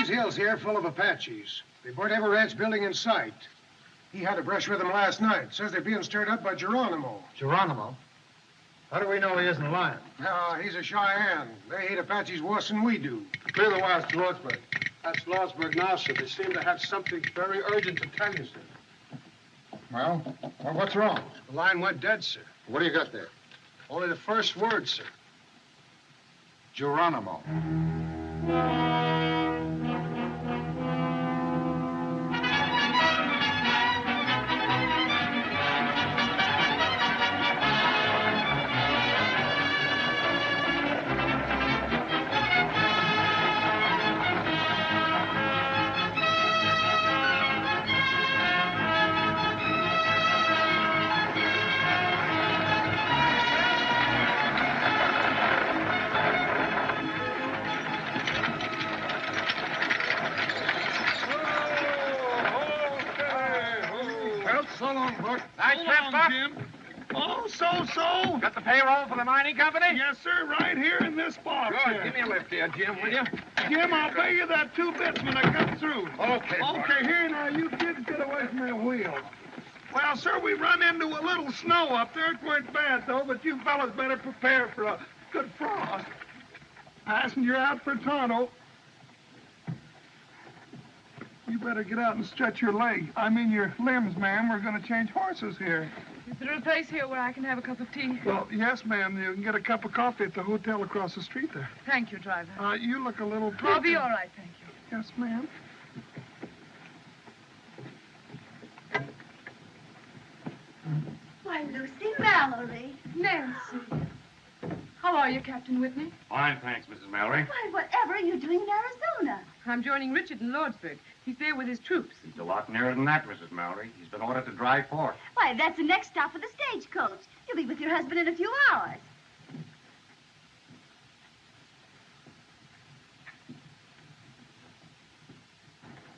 These hills here full of Apaches. They burnt every ranch building in sight. He had a brush with them last night. Says they're being stirred up by Geronimo. Geronimo? How do we know he isn't lying? No, he's a Cheyenne. They hate Apaches worse than we do. Clear the wires to Lordsburg. That's Lordsburg now, sir. They seem to have something very urgent to tell you, sir. Well, what's wrong? The line went dead, sir. What do you got there? Only the first word, sir. Geronimo. So? Got the payroll for the mining company? Yes, sir, right here in this box. Good. Give me a lift here, Jim, will you? Jim, I'll pay you that 2 bits when I come through. Okay. Okay, here now, you kids get away from that wheel. Well, sir, we run into a little snow up there. It weren't bad, though, but you fellas better prepare for a good frost. Passenger out for Tonto. You better get out and stretch your leg. I mean your limbs, ma'am. We're going to change horses here. Is there a place here where I can have a cup of tea? Well, yes, ma'am. You can get a cup of coffee at the hotel across the street there. Thank you, driver. You look a little... I'll be all right, thank you. Yes, ma'am. Why, Lucy Mallory. Nancy. How are you, Captain Whitney? Fine, thanks, Mrs. Mallory. Why, whatever are you doing in Arizona? I'm joining Richard in Lordsburg. He's there with his troops. He's a lot nearer than that, Mrs. Mallory. He's been ordered to drive forth. Why, that's the next stop for the stagecoach. You'll be with your husband in a few hours.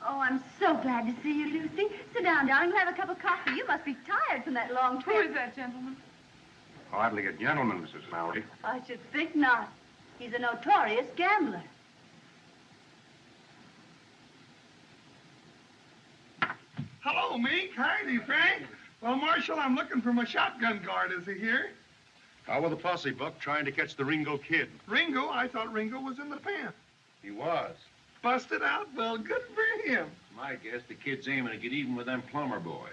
Oh, I'm so glad to see you, Lucy. Sit down, darling. We'll have a cup of coffee. You must be tired from that long trip. Who is that gentleman? Hardly a gentleman, Mrs. Mallory. I should think not. He's a notorious gambler. Hello, Meek. Heidi, Frank. Well, Marshal, I'm looking for my shotgun guard. Is he here? How were the posse, Buck, trying to catch the Ringo kid? Ringo? I thought Ringo was in the pen. He was. Busted out? Well, good for him. My guess the kid's aiming to get even with them plumber boys.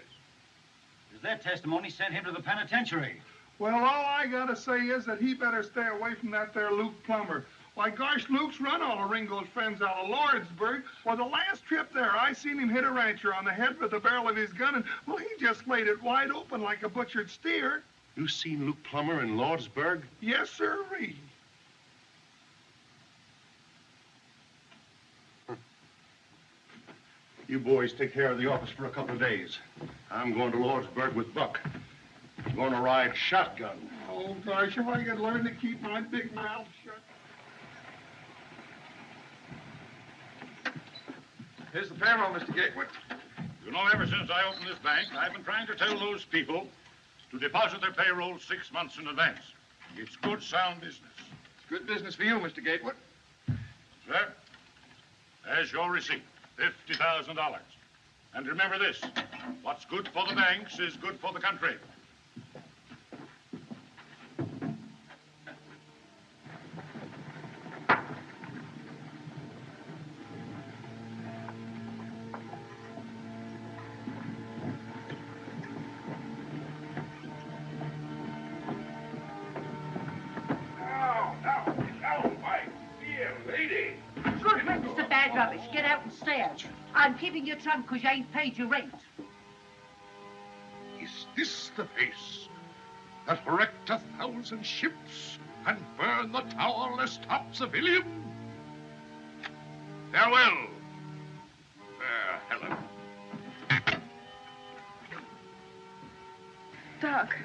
Does that testimony send him to the penitentiary? Well, all I gotta say is that he better stay away from that there Luke Plummer. Why, gosh, Luke's run all of Ringo's friends out of Lordsburg. Well, the last trip there, I seen him hit a rancher on the head with the barrel of his gun, and, well, he just laid it wide open like a butchered steer. You seen Luke Plummer in Lordsburg? Yes, sirree. You boys take care of the office for a couple of days. I'm going to Lordsburg with Buck. I'm going to ride shotgun. Oh, gosh, if I could learn to keep my big mouth shut. Here's the payroll, Mr. Gatewood. You know, ever since I opened this bank, I've been trying to tell those people to deposit their payroll 6 months in advance. It's good, sound business. It's good business for you, Mr. Gatewood. Sir, there's your receipt, $50,000. And remember this, what's good for the banks is good for the country. Get out and stare. I'm keeping your trunk because you ain't paid your rent. Is this the face that wrecked 1,000 ships and burned the towerless top civilian? Farewell, fair Helen. Doc.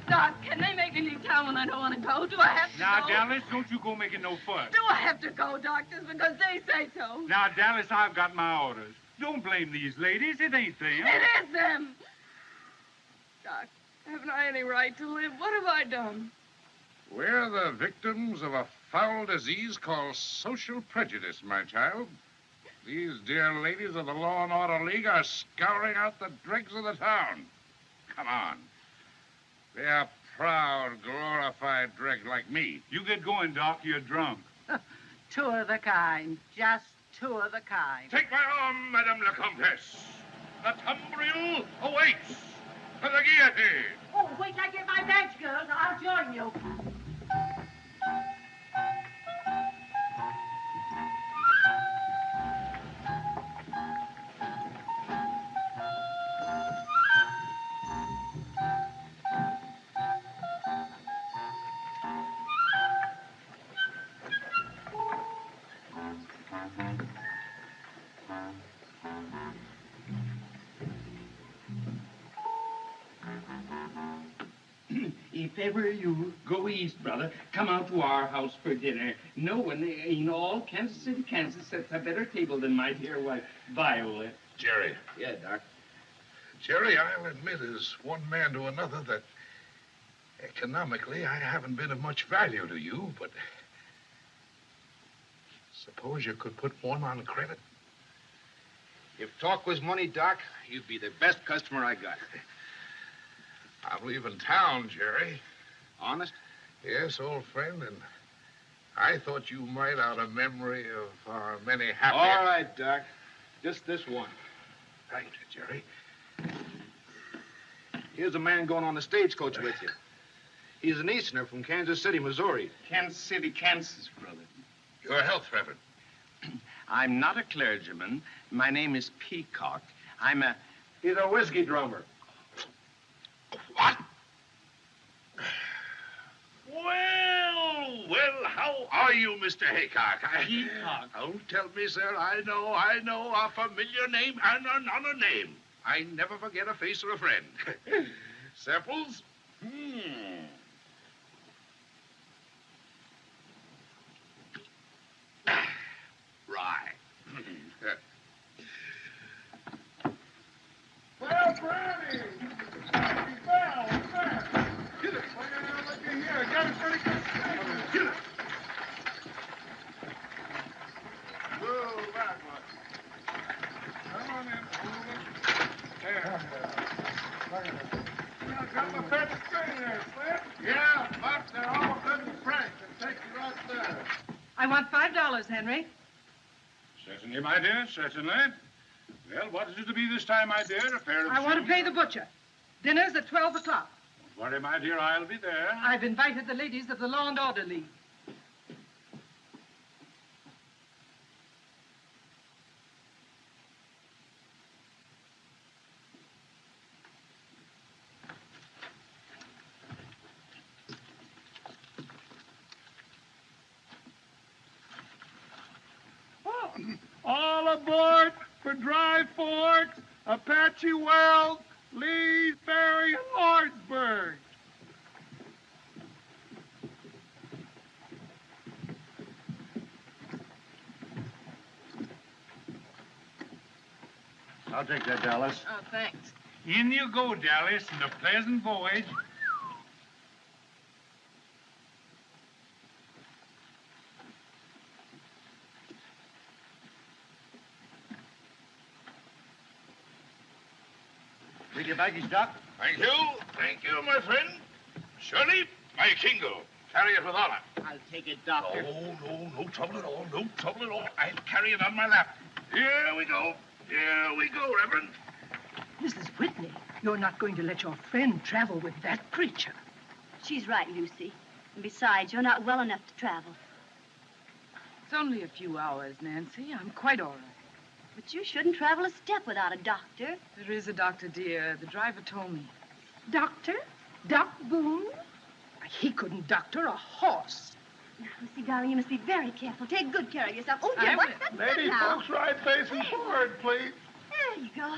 Doc, can they make me leave town when I don't want to go? Do I have to Now, go? Dallas, don't you go making no fuss. Do I have to go, doctors, because they say so? Now, Dallas, I've got my orders. Don't blame these ladies. It ain't them. It is them. Doc, haven't I any right to live? What have I done? We're the victims of a foul disease called social prejudice, my child. These dear ladies of the Law and Order League are scouring out the dregs of the town. Come on. They are proud, glorified dregs like me. You get going, Doc. You're drunk. Two of the kind. Just two of the kind. Take my arm, Madame la Comtesse. The tumbril awaits for the guillotine. Oh, wait till I get my badge, girls. I'll join you. If ever you go east, brother, come out to our house for dinner. No one in all Kansas City, Kansas sets a better table than my dear wife, Viola. Jerry. Yeah, Doc. Jerry, I'll admit as one man to another that economically I haven't been of much value to you, but suppose you could put one on credit. If talk was money, Doc, you'd be the best customer I got. I'm leaving town, Jerry. Honest? Yes, old friend, and I thought you might, out of memory of our many happy... All right, Doc. Just this one. Right, Jerry. Here's a man going on the stagecoach with you. He's an Easterner from Kansas City, Missouri. Kansas City, Kansas, brother. Your health, Reverend. I'm not a clergyman. My name is Peacock. He's a whiskey drummer. What? Well, how are you, Mr. Haycock? Peacock. Don't tell me, sir. I know, a familiar name and another name. I never forget a face or a friend. Samples? Right. Well, Brownie! Well, get it. Look here. Get it, pretty good. Get it. Move back, one. Come on in. Move it. There. Now, got my pet string there, Flint? Yeah, but they're all good and frank. They'll take you right there. I want $5, Henry. Certainly, my dear, certainly. Well, what is it to be this time, my dear? A pair of I want to shoes? pay the butcher. Dinner's at 12 o'clock. Don't worry, my dear, I'll be there. I've invited the ladies of the Law and Order League. All aboard for Dry Forks, Apache Wells, Lee's Ferry, and Lordsburg. I'll take that, Dallas. Oh, thanks. In you go, Dallas, and a pleasant voyage. Read your baggage, Doc. Thank you, my friend. Shirley, my Kingo. Carry it with honor. I'll take it, Doctor. No trouble at all. No trouble at all. I'll carry it on my lap. Here we go, Reverend. Mrs. Whitney, you're not going to let your friend travel with that creature. She's right, Lucy. And besides, you're not well enough to travel. It's only a few hours, Nancy. I'm quite all right. But you shouldn't travel a step without a doctor. There is a doctor, dear. The driver told me. Doctor? Doc Boone? He couldn't doctor a horse. Now, Lucy, darling, you must be very careful. Take good care of yourself. Oh, I dear, what's will. that Lady now? folks, right facing forward, please. There you go.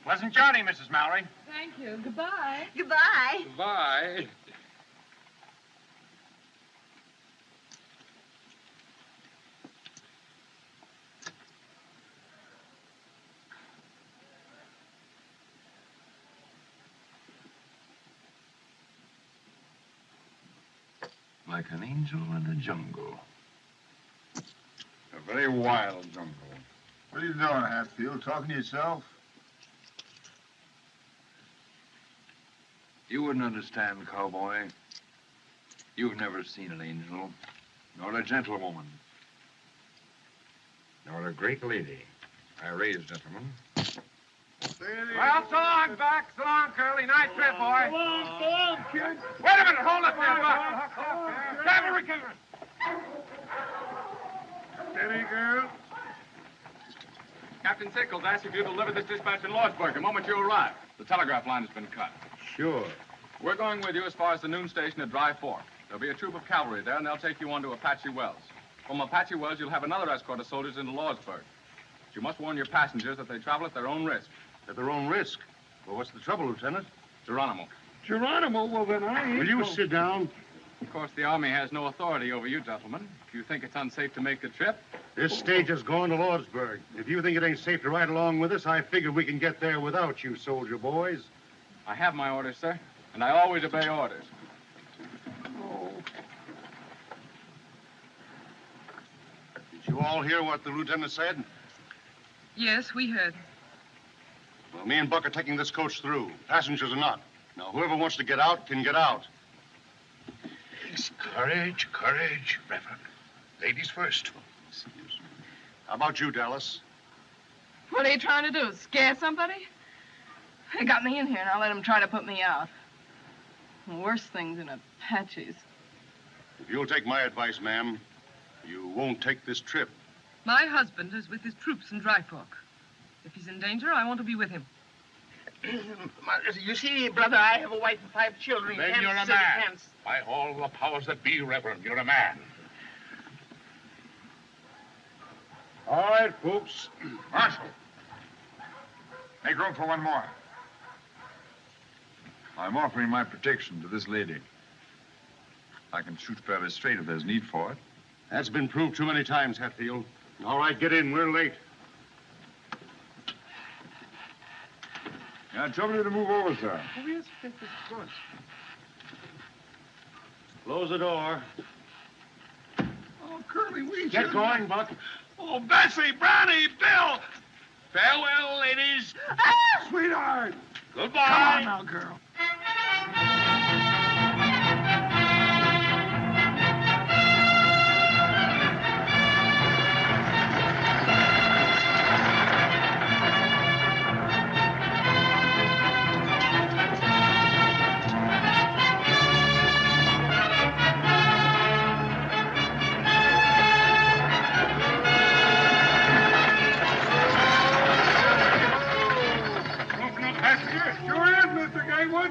Pleasant journey, Mrs. Mallory. Thank you. Goodbye. Goodbye. Bye. Like an angel in the jungle. A Very wild, Jumbo. What are you doing, Hatfield? Talking to yourself? You wouldn't understand, cowboy. You've never seen an angel, nor a gentlewoman, nor a great lady. I raised gentlemen. Well, so long, Buck. So long, Curly. Nice trip, boy. So long, kid. Wait a minute. Hold up there, Buck. Cavalry cannon. Steady, girl. Captain Sickles asked if you deliver this dispatch in Lordsburg the moment you arrive. The telegraph line has been cut. Sure. We're going with you as far as the noon station at Dry Fork. There'll be a troop of cavalry there, and they'll take you on to Apache Wells. From Apache Wells, you'll have another escort of soldiers into Lordsburg. But you must warn your passengers that they travel at their own risk. At their own risk? Well, what's the trouble, Lieutenant? Geronimo. Geronimo? Well, then I ain't Will you sit down? Of course, the Army has no authority over you, gentlemen. If you think it's unsafe to make the trip... This stage is going to Lordsburg. If you think it ain't safe to ride along with us, I figure we can get there without you, soldier boys. I have my orders, sir, and I always obey orders. Did you all hear what the lieutenant said? Yes, we heard. Well, me and Buck are taking this coach through. Passengers are not. Now, whoever wants to get out can get out. Yes, courage, courage, Reverend. Ladies first. How about you, Dallas? What are you trying to do, scare somebody? They got me in here, and I'll let them try to put me out. Worse things than Apaches. If you'll take my advice, ma'am, you won't take this trip. My husband is with his troops in Dry Fork. If he's in danger, I want to be with him. You see, brother, I have a wife and 5 children. Then you're a man. By all the powers that be, Reverend, you're a man. All right, folks. Marshal, make room for one more. I'm offering my protection to this lady. I can shoot fairly straight if there's need for it. That's been proved too many times, Hatfield. All right, get in. We're late. I trouble you to move over, sir. Oh, yes, this is good. Close the door. Oh, Curly, we Get should... going, Buck. Oh, Bessie, Brownie, Bill! Farewell, ladies. Ah! Sweetheart! Goodbye. Come on now, girl.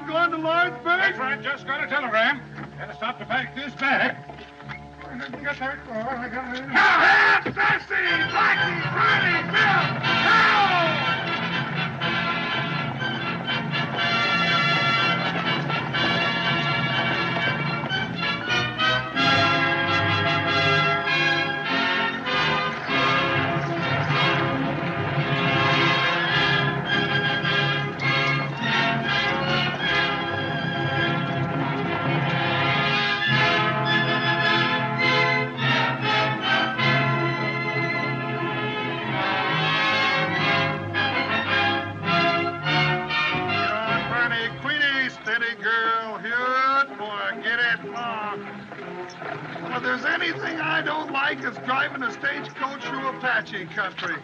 Going to Lordsburg? That's right, just got a telegram. Gotta stop to pack this bag. I didn't get that far. I got it. Now, Bessie, Blackie, Riley, Bill, now! Is driving a stagecoach through Apache country.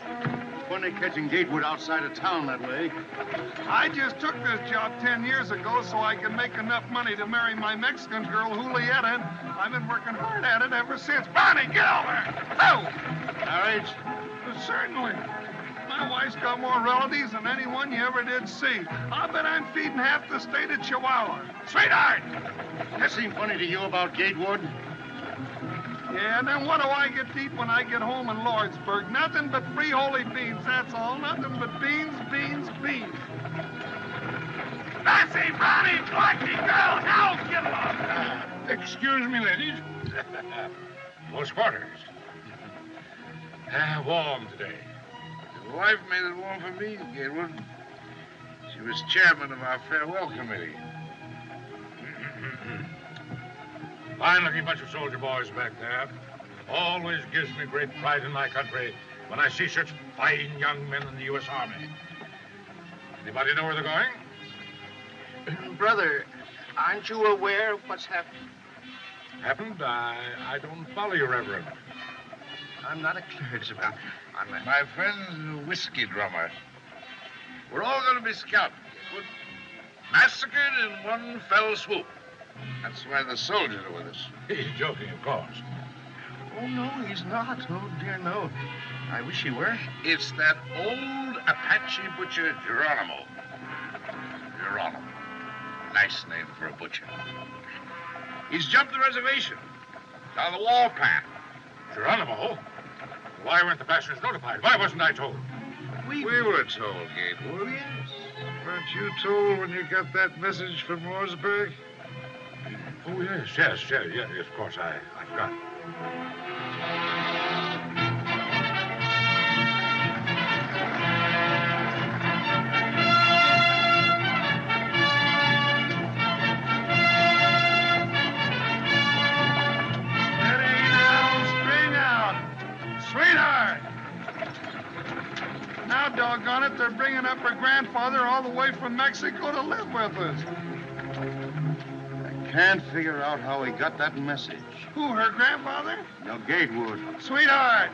Funny catching Gatewood outside of town that way. I just took this job 10 years ago so I could make enough money to marry my Mexican girl, Julieta, and I've been working hard at it ever since. Bonnie, get over! Oh! All right. Certainly. My wife's got more relatives than anyone you ever did see. I bet I'm feeding half the state of Chihuahua. Sweetheart! That seemed funny to you about Gatewood? Yeah, and then what do I get to eat when I get home in Lordsburg? Nothing but free holy beans, that's all. Nothing but beans, beans, beans. Bessie, Brownie, Blackie, girl, now get along. Excuse me, ladies. Close quarters. Warm today. Your wife made it warm for me, Gatewood. She was chairman of our farewell committee. Fine-looking bunch of soldier boys back there. Always gives me great pride in my country when I see such fine young men in the U.S. Army. Anybody know where they're going? Brother, aren't you aware of what's happened? Happened? I don't follow you, Reverend. I'm not a clergyman. My friend's a whiskey drummer. We're all going to be scalped. Massacred in one fell swoop. That's why the soldiers are with us. He's joking, of course. Oh, no, he's not. Oh, dear, no. I wish he were. It's that old Apache butcher, Geronimo. Geronimo. Nice name for a butcher. He's jumped the reservation. Down the wall path. Geronimo? Why weren't the passengers notified? Why wasn't I told? We were told, Gatewood. Yes. Weren't you told when you got that message from Lordsburg? Oh, yes, of course. I forgot. Sweetheart! Now, doggone it, they're bringing up her grandfather all the way from Mexico to live with us. I can't figure out how he got that message. Who, her grandfather? No, Gatewood. Sweetheart!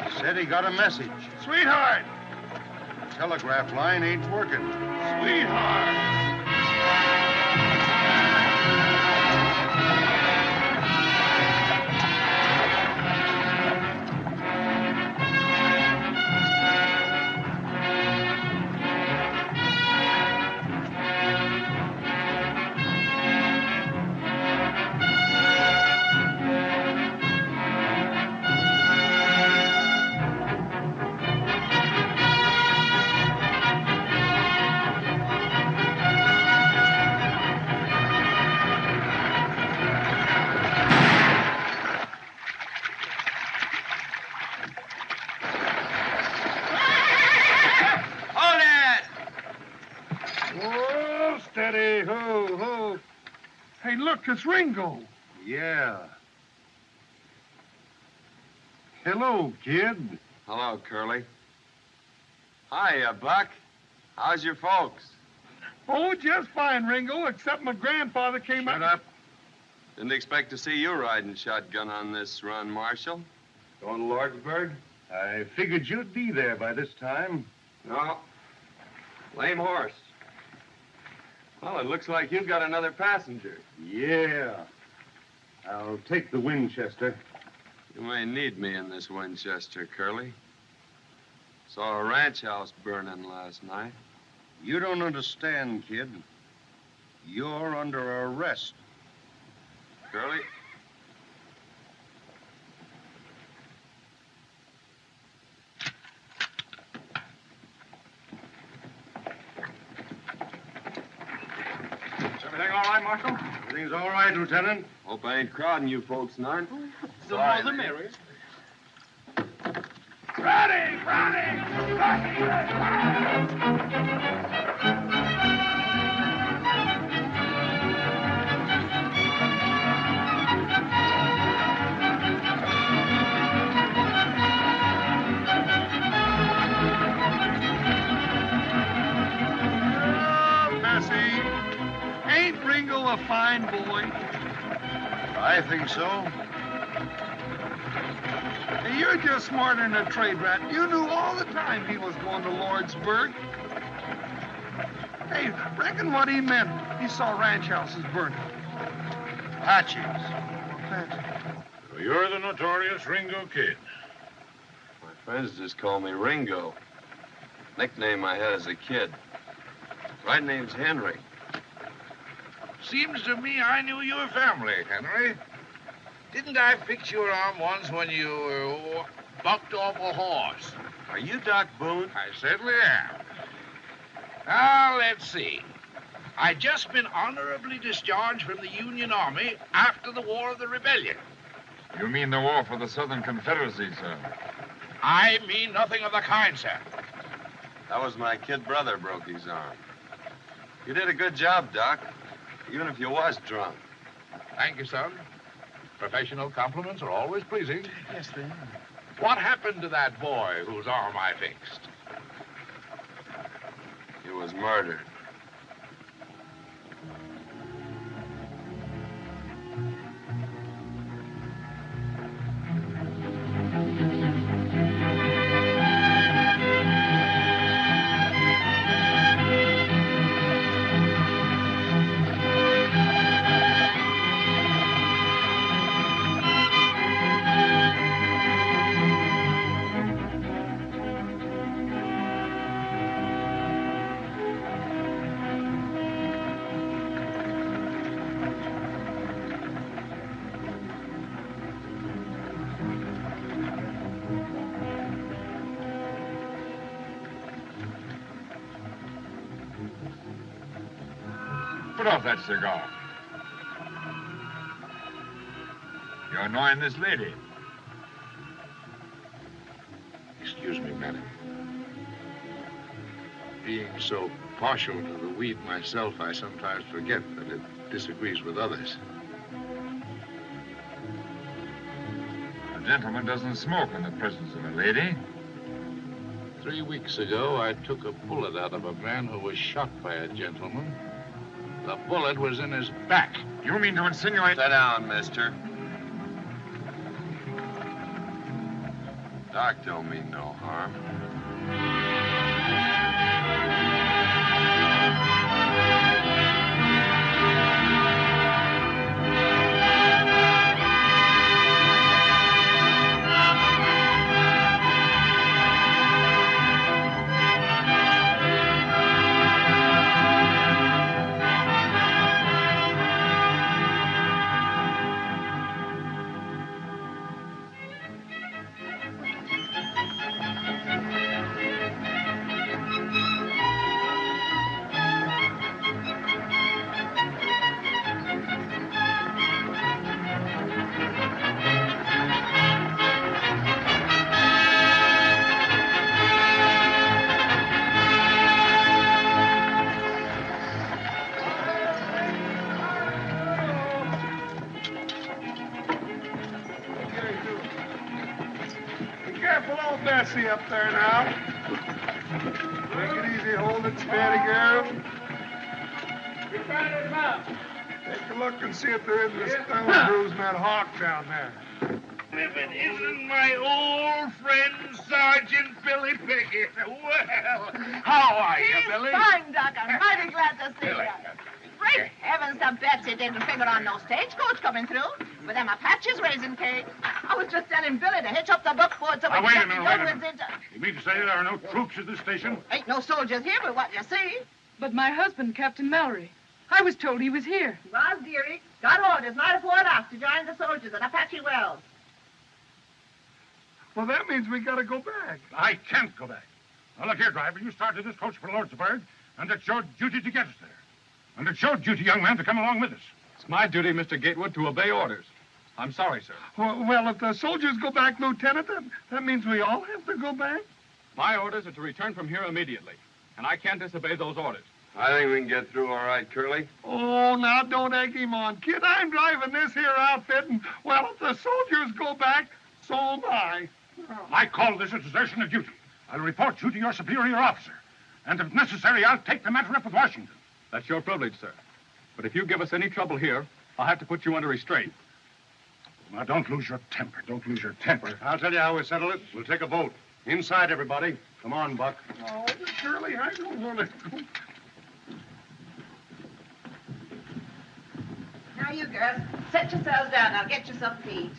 He said he got a message. Sweetheart! The telegraph line ain't working. Sweetheart! Hey, look, it's Ringo. Yeah. Hello, kid. Hello, Curly. Hiya, Buck. How's your folks? Oh, just fine, Ringo, except my grandfather came Shut up. Didn't expect to see you riding shotgun on this run, Marshal. Going to Lordsburg? I figured you'd be there by this time. No. Lame horse. Well, it looks like you've got another passenger. Yeah. I'll take the Winchester. You may need me in this Winchester, Curly. Saw a ranch house burning last night. You don't understand, kid. You're under arrest. Curly? Everything all right, Marshal? Everything's all right, Lieutenant. Hope I ain't crowding you folks none. The more the merrier. Ready! Ain't Ringo a fine boy? I think so. Hey, you're just smarter than a trade rat. You knew all the time he was going to Lordsburg. Hey, reckon what he meant. He saw ranch houses burning. Apaches. So you're the notorious Ringo Kid. My friends just call me Ringo. Nickname I had as a kid. Right name's Henry. Seems to me I knew your family, Henry. Didn't I fix your arm once when you bucked off a horse? Are you Doc Boone? I certainly am. Now, let's see. I just been honorably discharged from the Union Army after the War of the Rebellion. You mean the war for the Southern Confederacy, sir? I mean nothing of the kind, sir. That was my kid brother broke his arm. You did a good job, Doc. Even if you was drunk. Thank you, son. Professional compliments are always pleasing. Yes, they are. What happened to that boy whose arm I fixed? He was murdered. Put off that cigar. You're annoying this lady. Excuse me, madam. Being so partial to the weed myself, I sometimes forget that it disagrees with others. A gentleman doesn't smoke in the presence of a lady. 3 weeks ago, I took a bullet out of a man who was shot by a gentleman. The bullet was in his back. You mean to insinuate... Sit down, mister. Doc don't mean no harm. Bessie up there now. Take it easy, hold it steady, girl. Take a look and see if there isn't a stone bruise in that hawk down there. If it isn't my old friend, Sergeant Billy Pickett. Well, how are you, Billy? Fine, Doc. I'm mighty glad to see you. Great heavens, the Betsy didn't figure on no stagecoach coming through. With them Apaches raising cake. I was just telling Billy to hitch up the buckboard so we Now, wait can a minute, get wait a the minute. into... You mean to say there are no troops at this station? Ain't no soldiers here but what you see. But my husband, Captain Mallory, I was told he was here. Well, dearie, got orders night afore off to join the soldiers at Apache Wells. Well, that means we gotta go back. I can't go back. Now, look here, driver. You started this coach for Lordsburg, and it's your duty to get us there. And it's your duty, young man, to come along with us. It's my duty, Mr. Gatewood, to obey orders. I'm sorry, sir. Well, if the soldiers go back, Lieutenant, that means we all have to go back? My orders are to return from here immediately, and I can't disobey those orders. I think we can get through all right, Curly. Oh, now don't egg him on, kid. I'm driving this here outfit, and, well, if the soldiers go back, so am I. I call this a desertion of duty. I'll report you to your superior officer. And if necessary, I'll take the matter up with Washington. That's your privilege, sir. But if you give us any trouble here, I'll have to put you under restraint. Now, don't lose your temper. Don't lose your temper. I'll tell you how we settle it. We'll take a vote. Inside, everybody. Come on, Buck. Oh, Shirley, I don't want to go. Now, you girls, set yourselves down. I'll get you some to eat.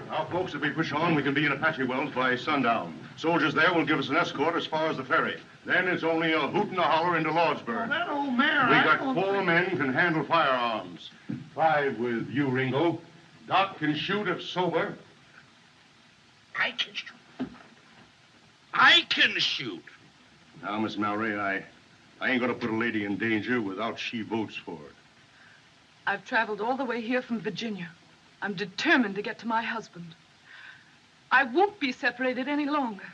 Now, folks, if we push on, we can be in Apache Wells by sundown. Soldiers there will give us an escort as far as the ferry. Then it's only a hoot and a holler into Lordsburg. Oh, that old mare, We I got don't 4 men can handle firearms. 5 with you, Ringo. Doc can shoot if sober. I can shoot. I can shoot. Now, Miss Mallory, I ain't gonna put a lady in danger without she votes for it. I've traveled all the way here from Virginia. I'm determined to get to my husband. I won't be separated any longer.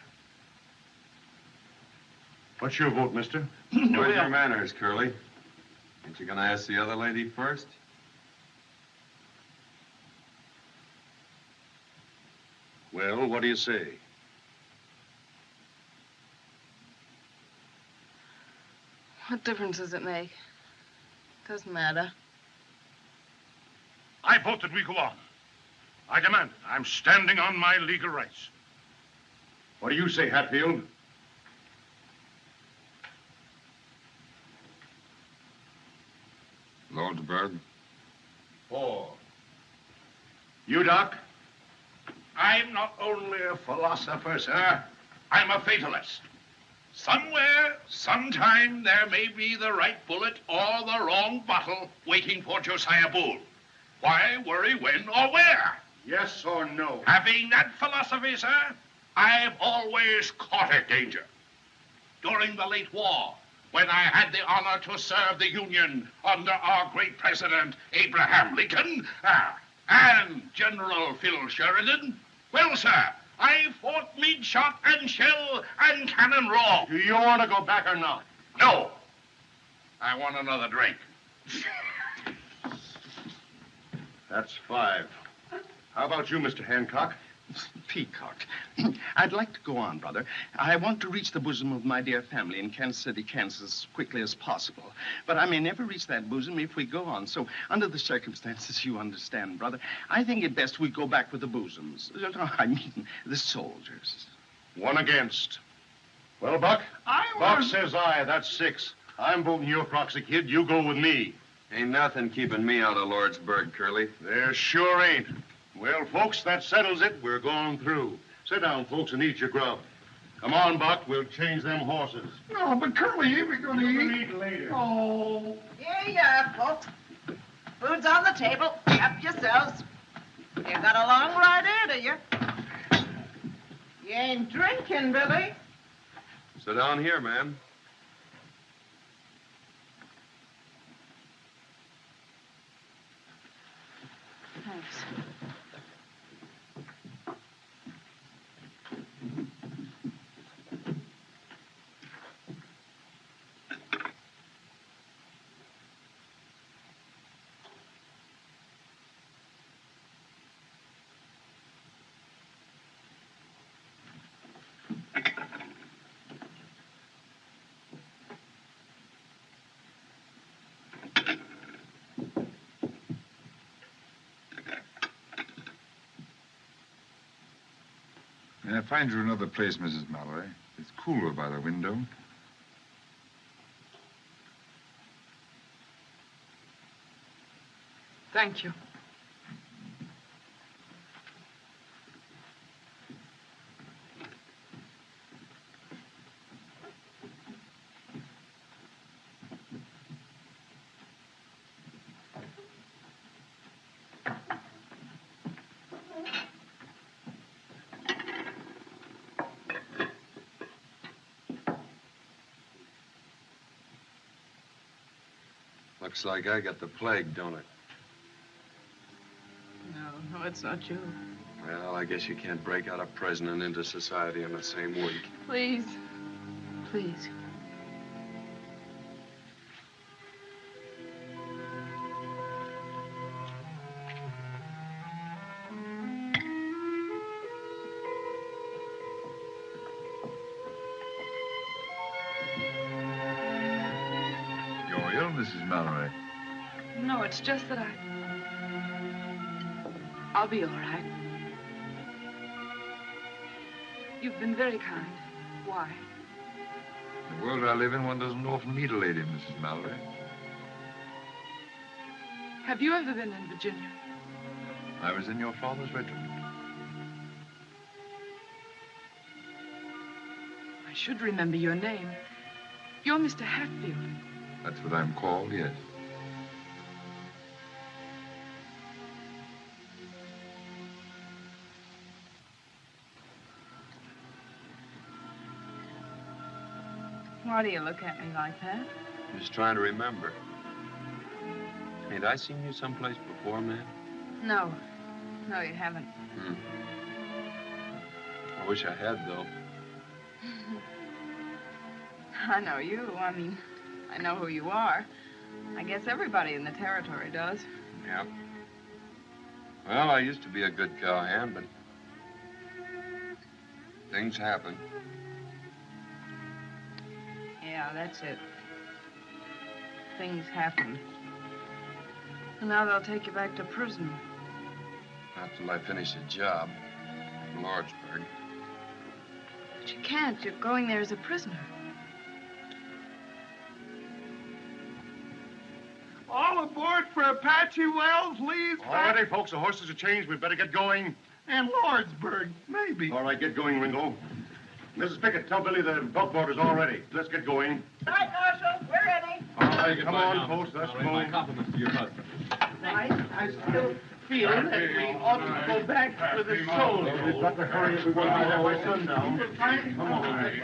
What's your vote, mister? Where's your manners, Curly? Ain't you gonna ask the other lady first? Well, what do you say? What difference does it make? Doesn't matter. I vote that we go on. I demand it. I'm standing on my legal rights. What do you say, Hatfield? Lordsburg. 4. You, Doc? I'm not only a philosopher, sir. I'm a fatalist. Somewhere, sometime, there may be the right bullet or the wrong bottle waiting for Josiah Boone. Why worry when or where? Yes or no? Having that philosophy, sir, I've always courted danger. During the late war, when I had the honor to serve the Union under our great president, Abraham Lincoln, and General Phil Sheridan, well, sir, I fought mid shot and shell and cannon raw. Do you want to go back or not? No. I want another drink. That's 5. How about you, Mr. Hancock? Peacock. I'd like to go on, brother. I want to reach the bosom of my dear family in Kansas City, Kansas, as quickly as possible. But I may never reach that bosom if we go on. So, under the circumstances, you understand, brother, I think it best we go back with the bosoms. I mean, the soldiers. 1 against. Well, Buck? Buck says aye. That's 6. I'm voting your proxy, kid. You go with me. Ain't nothing keeping me out of Lordsburg, Curly. There sure ain't. Well, folks, that settles it. We're going through. Sit down, folks, and eat your grub. Come on, Buck. We'll change them horses. No, but Curly, ain't we going to eat? We'll eat later. Oh. Yeah, folks. Food's on the table. Help yourselves. You got a long ride ahead of you. You ain't drinking, Billy. Sit down here, ma'am. Thanks. May I find you another place, Mrs. Mallory? It's cooler by the window. Thank you. Looks like I got the plague, don't it? No, it's not you. Well, I guess you can't break out of prison and into society in the same week. Please. Please. You're ill, Mrs. Mallory. No, it's just that I'll be all right. You've been very kind. Why? The world I live in, one doesn't often meet a lady, Mrs. Mallory. Have you ever been in Virginia? I was in your father's regiment. I should remember your name. You're Mr. Hatfield. That's what I'm called, yes. Why do you look at me like that? Just trying to remember. Ain't I seen you someplace before, man? No. No, you haven't. I wish I had, though. I know you. I mean, I know who you are. I guess everybody in the territory does. Yeah. Well, I used to be a good cowhand, but Things happen. Yeah, that's it. Things happen. And now they'll take you back to prison. Not till I finish a job in Lordsburg. But you can't. You're going there as a prisoner. All aboard for Apache Wells, Lee's All ready, folks. The horses are changed. We'd better get going. And Lordsburg, maybe. All right, get going, Ringo. Mrs. Pickett, tell Billy the buckboard is all ready. Let's get going. Right, Marshal, we're ready. All right, come on, folks. Let's go. My compliments to your husband. I still feel that we ought to go back with the soldiers. We've got to hurry if we want to be there by sundown. Come on.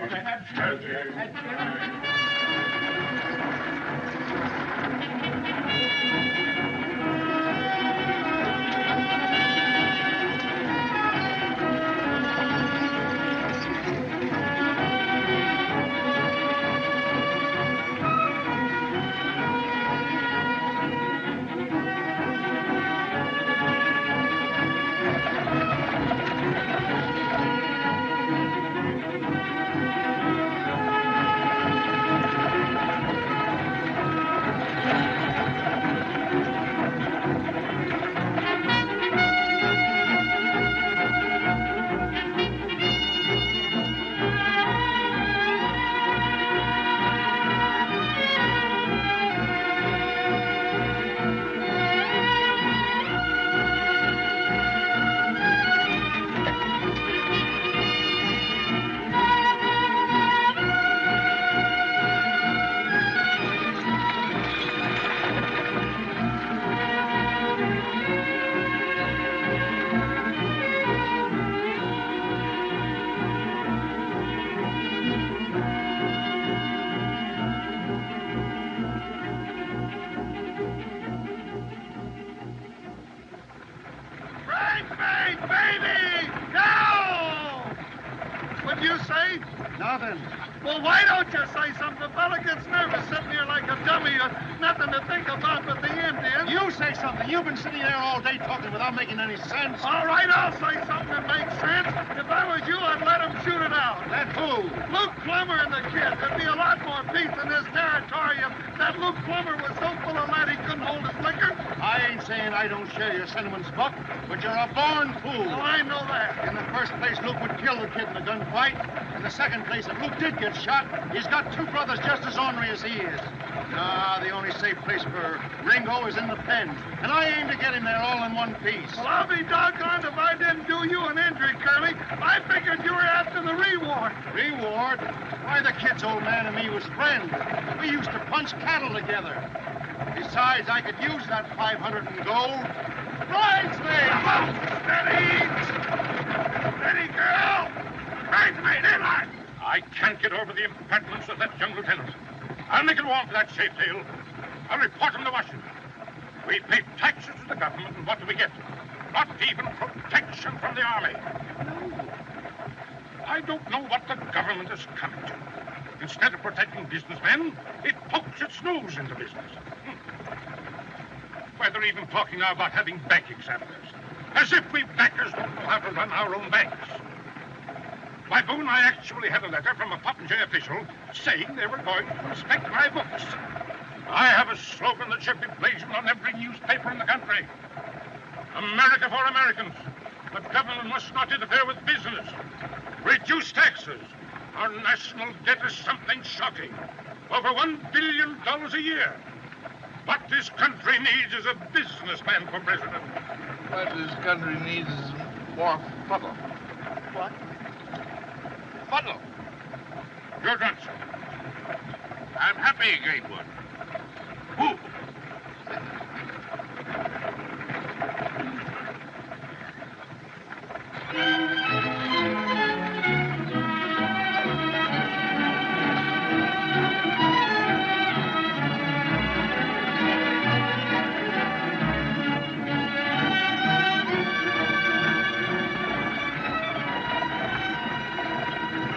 Nothing. Well, why don't you say something? The fella gets nervous sitting here like a dummy. Nothing to think about but the Indians. You say something. You've been sitting there all day talking without making any sense. All right, I'll say something that makes sense. If I was you, I'd let him shoot it out. Let who? Luke Plummer and the kid. There'd be a lot more peace in this territory if that Luke Plummer was so full of lead he couldn't hold his liquor. I ain't saying I don't share your sentiments, Buck, but you're a born fool. Well, I know that. In the first place, Luke would kill the kid in a gunfight. In the second place, if Luke did get shot, he's got two brothers just as ornery as he is. The only safe place for Ringo is in the pen. And I aim to get him there all in one piece. Well, I'll be doggone if I didn't do you an injury, Curly. I figured you were after the reward. Reward? Why, the kid's old man and me was friends. We used to punch cattle together. Besides, I could use that 500 in gold. Bridesmaid! Steady! Steady, girl! Bridesmaid, in line! I can't get over the impertinence of that young lieutenant. I'll make it warm for that Shapetail. I'll report him to Washington. We pay taxes to the government, and what do we get? Not even protection from the army. I don't know what the government has come to. Instead of protecting businessmen, it pokes its nose into business. Why, they're even talking now about having bank examiners. As if we bankers don't know how to run our own banks. Why, Boone, I actually had a letter from a Popinjay official saying they were going to inspect my books. I have a slogan that should be blazoned on every newspaper in the country. America for Americans. The government must not interfere with business. Reduce taxes. Our national debt is something shocking. Over $1 billion a year. What this country needs is a businessman for president. What this country needs is more fuddle. What? Fuddle. Your drunk, sir. I'm happy, great one. Who?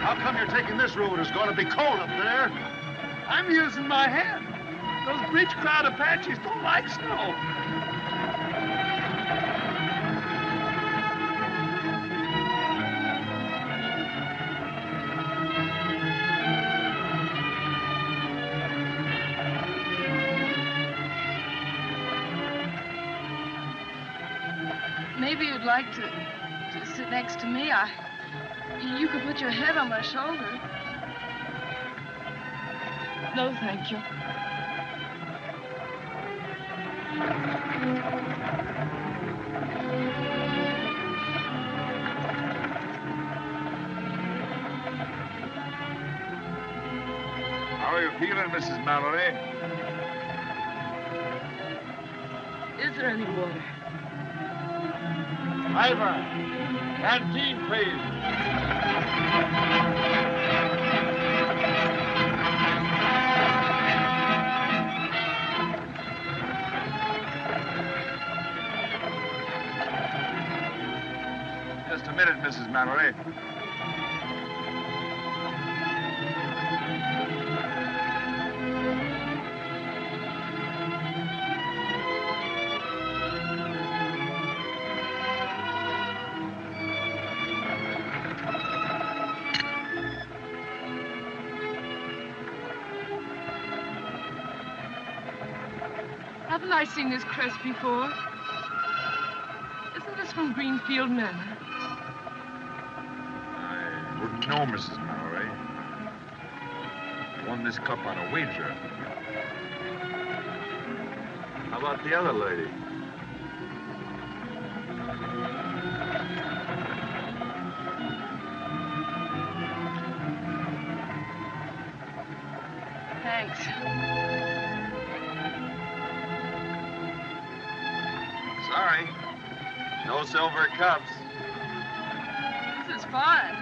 How come you're taking this road? It's going to be cold up there. I'm using my head. Those breech crowd Apaches don't like snow. maybe you'd like to sit next to me. You could put your head on my shoulder. No, thank you. How are you feeling, Mrs. Mallory? Is there any water? Ivor, canteen, please. Just a minute, Mrs. Mallory. Haven't I seen this crest before? Isn't this from Greenfield Manor? I wouldn't know, Mrs. Mallory. I won this cup on a wager. How about the other lady? Thanks. Sorry. No silver cups. This is fun.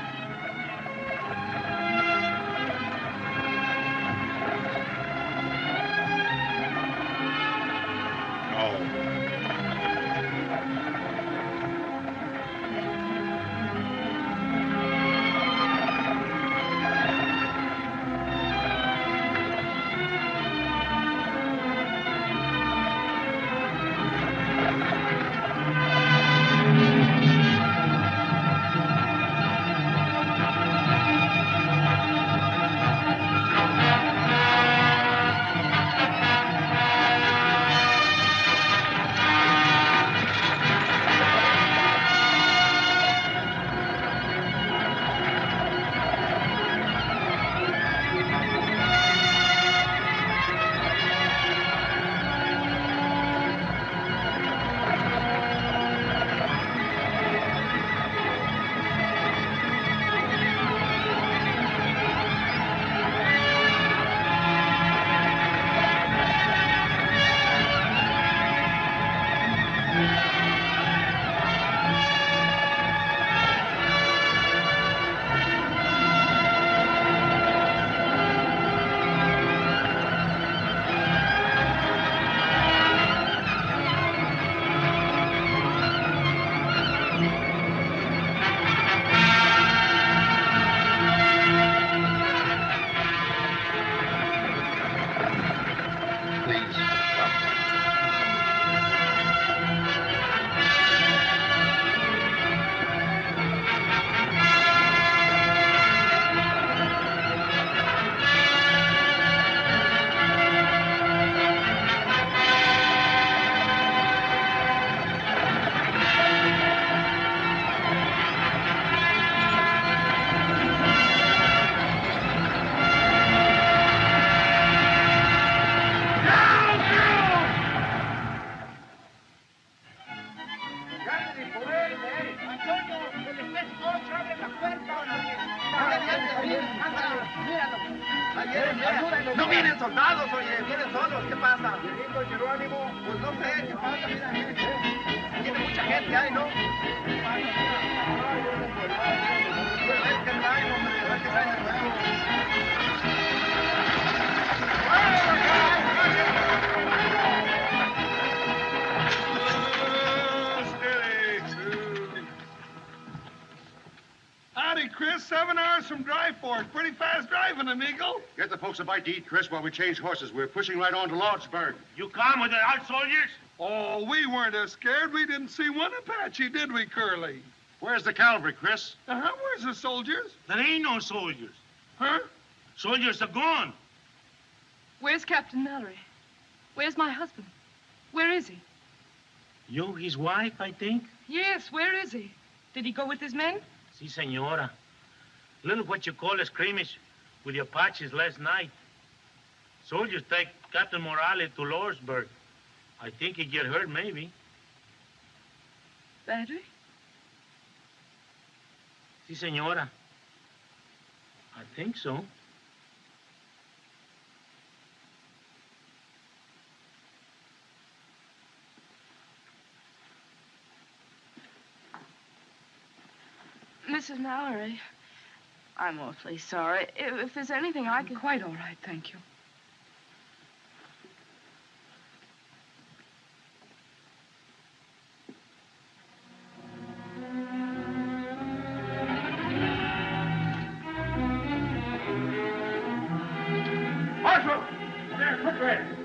No vienen soldados, oye, vienen solos, ¿qué pasa? Viejito Jerónimo, pues no sé, ¿qué pasa? Mira, tiene mucha gente ahí, ¿no? Es que traen, hombre, es que traen el nuevo. Howdy, Chris. 7 hours from Dry Fork. Pretty fast driving, amigo. Get the folks a bite to eat, Chris, while we change horses. We're pushing right on to Lordsburg. You come with the out soldiers? Oh, we weren't as scared. We didn't see one Apache, did we, Curly? Where's the cavalry, Chris? Where's the soldiers? There ain't no soldiers. Huh? Soldiers are gone. Where's Captain Mallory? Where's my husband? Where is he? You, his wife, I think? Yes, where is he? Did he go with his men? Si, senora. Little what you call a skirmish with the Apaches last night. Soldiers take Captain Morales to Lawrenceburg. I think he get hurt, maybe. Badly? Si, senora. I think so. Mrs. Mallory, I'm awfully sorry. If there's anything I can... Quite all right, thank you. Marshal! There, quickly!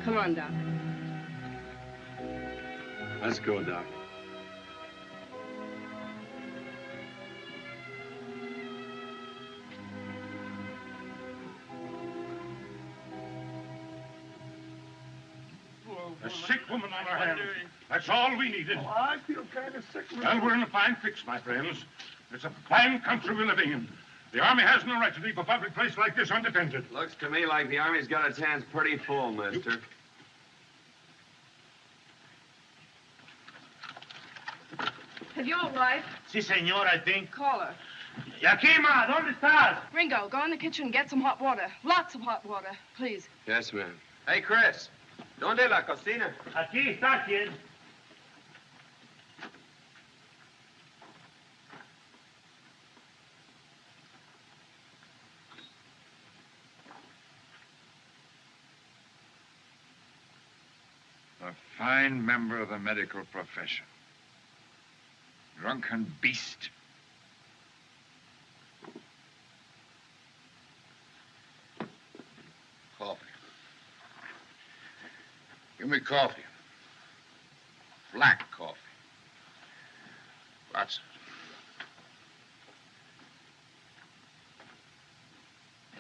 Come on, Doc. Let's go, Doc. A sick woman on our hands. That's all we needed. Oh, I feel kind of sick. Well, we're in a fine fix, my friends. It's a fine country we're living in. The Army has no right to leave a public place like this undefended. Looks to me like the Army's got its hands pretty full, mister. Have you a wife? Si, senor, I think. Call her. Yakima, ¿dónde estás? Ringo, go in the kitchen and get some hot water. Lots of hot water, please. Yes, ma'am. Hey, Chris. ¿Dónde la cocina? Aquí está, kid. A fine member of the medical profession. Drunken beast. Coffee. Give me coffee. Black coffee. Lots of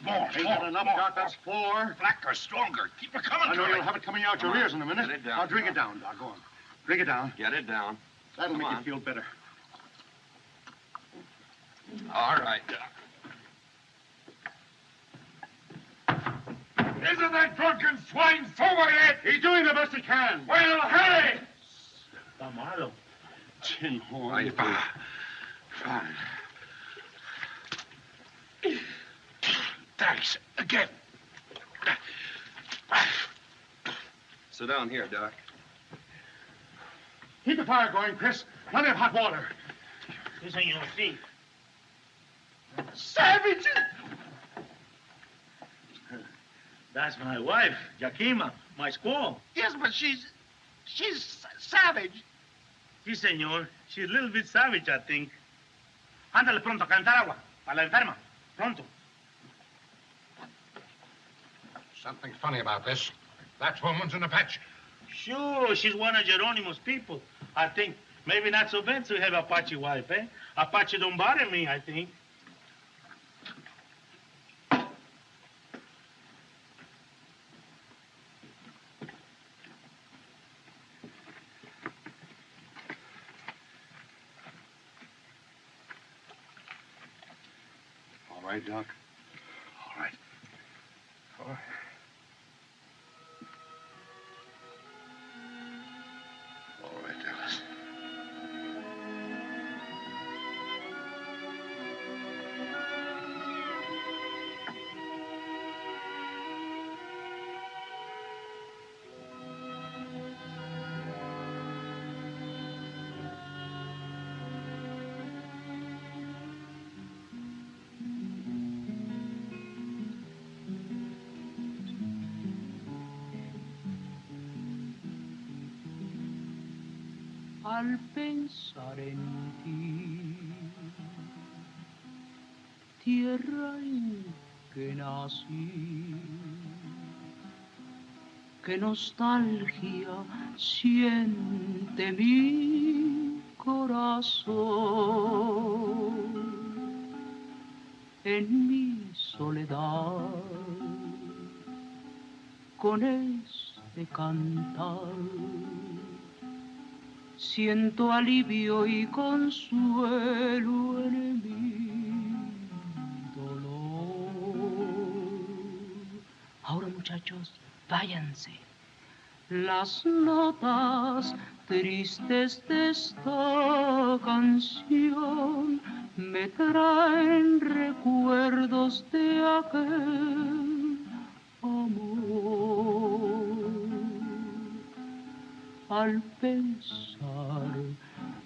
it. More. Ain't that enough, Doc? That's 4. Blacker, stronger. Keep it coming. I know you'll have it coming out your ears in a minute. Get it down. Now drink it down, Doc. Go on. Drink it down. Get it down. That'll Come make on. you feel better. All right, Doc. Isn't that drunken swine sober yet? He's doing the best he can. Well, hurry! Está malo. Tin horn. Right, fine. Thanks. Again. Sit down here, Doc. Keep the fire going, Chris. Plenty of hot water. Si, senor, si. Savages! That's my wife, Yakima, my squaw. Yes, but she's savage. Si, senor. She's a little bit savage, I think. Ándale pronto, calentar agua. Para la enferma. Pronto. Something funny about this. That woman's an Apache. Sure, she's one of Geronimo's people. I think maybe not so bad to have Apache wife, eh? Apache don't bother me, I think. All right, Doc. All right. All right. All right, Dallas. al pensar en ti, tierra en que nací. Qué nostalgia siente mi corazón en mi soledad con este cantar. Siento alivio y consuelo en mi dolor. Ahora, muchachos, váyanse. Las notas tristes de esta canción me traen recuerdos de aquel amor. Al pensar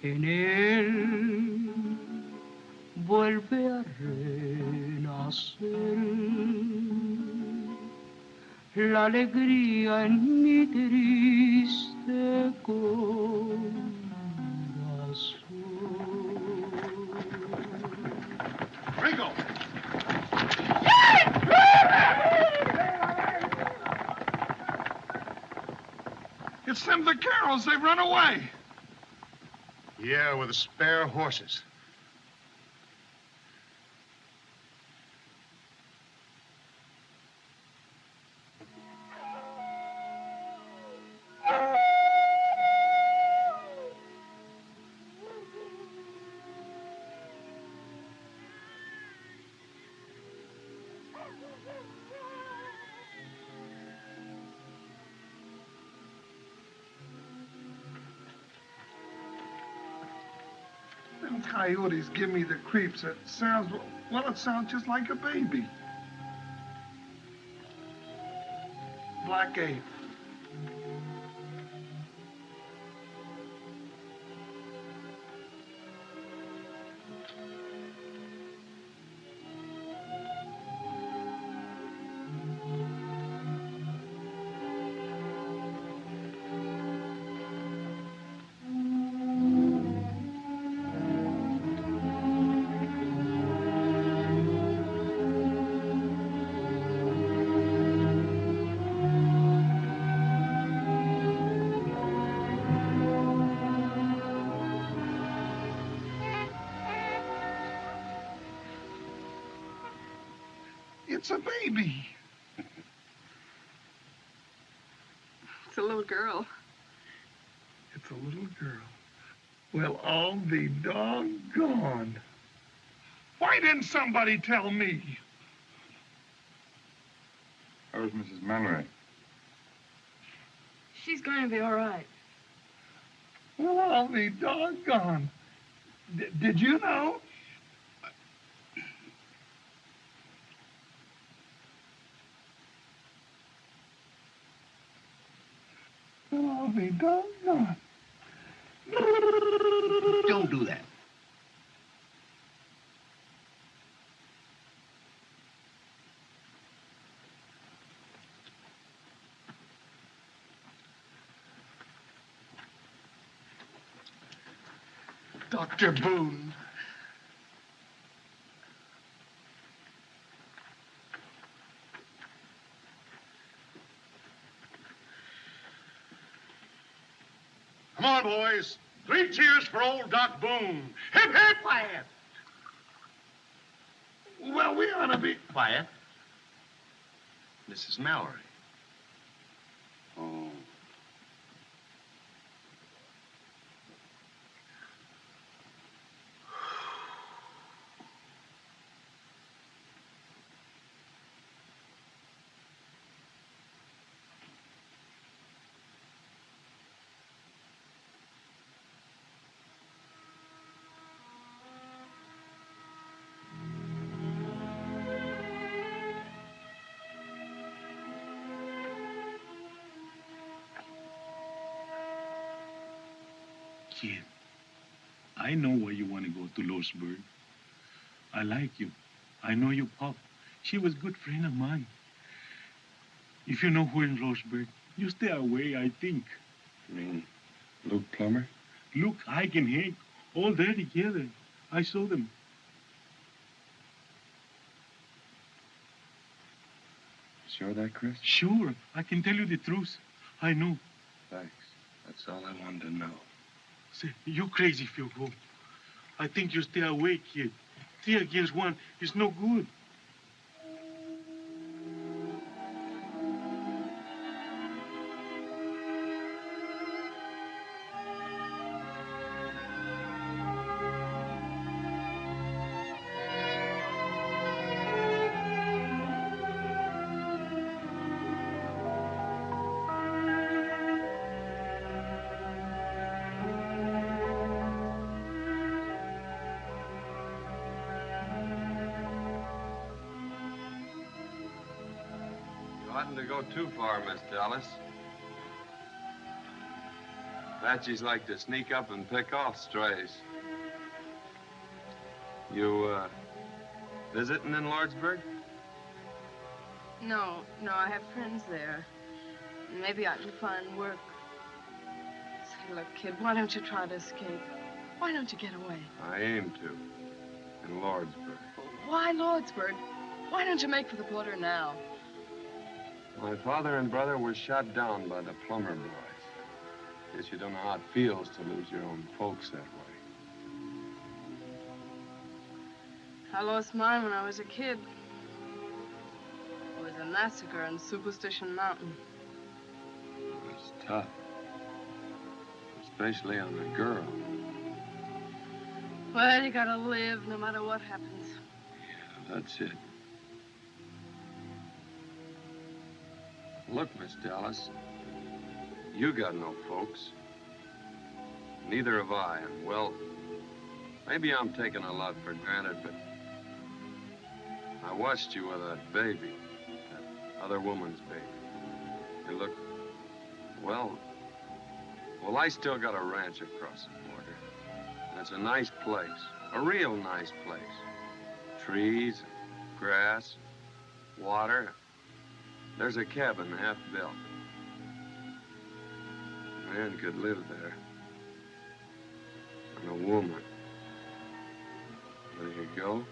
en él, vuelve a renacer la alegría en mi triste corazón. Ringo! It's them the Carrolls. They've run away. Yeah, with the spare horses. Them coyotes give me the creeps. It sounds, well, it sounds just like a baby. Black Ape. It's a baby. It's a little girl. It's a little girl. Well, I'll be doggone. Why didn't somebody tell me? How is Mrs. Mallory? She's going to be all right. Well, I'll be doggone. Did you know? Well, I'll be doggone. Don't do that. Dr. Boone. Come on, boys. 3 cheers for old Doc Boone. Hip, hip! Quiet. Well, we ought to be... Quiet. Mrs. Mallory. Oh. Kid, I know why you want to go to Losburg. I like you. I know your pop. She was a good friend of mine. If you know who in Losburg, you stay away, I think. You mean Luke Plummer? Look, Ike and Hank, all there together. I saw them. Sure of that, Chris? Sure. I can tell you the truth. I know. Thanks. That's all I wanted to know. Say, you're crazy if you go. I think you stay away, kid. 3 against 1 is no good. To go too far, Miss Dallas. Apaches like to sneak up and pick off strays. You, visiting in Lordsburg? No, I have friends there. Maybe I can find work. Say, look, kid, why don't you try to escape? Why don't you get away? I aim to. In Lordsburg. Why Lordsburg? Why don't you make for the border now? My father and brother were shot down by the plumber boys. Guess you don't know how it feels to lose your own folks that way. I lost mine when I was a kid. It was a massacre on Superstition Mountain. It was tough. Especially on the girl. Well, you gotta live no matter what happens. Yeah, that's it. Look, Miss Dallas, you got no folks. Neither have I, and well, maybe I'm taking a lot for granted, but I watched you with that baby, that other woman's baby. You look, well, I still got a ranch across the border. And it's a nice place, a real nice place. Trees, grass, water. There's a cabin half built. A man could live there. And a woman. There you go.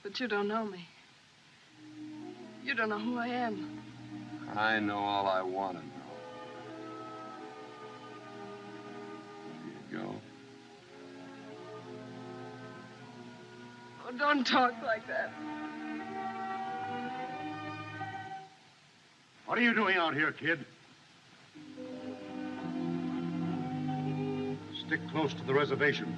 But you don't know me. You don't know who I am. I know all I want to know. There you go. Oh, don't talk like that. What are you doing out here, kid? Stick close to the reservation.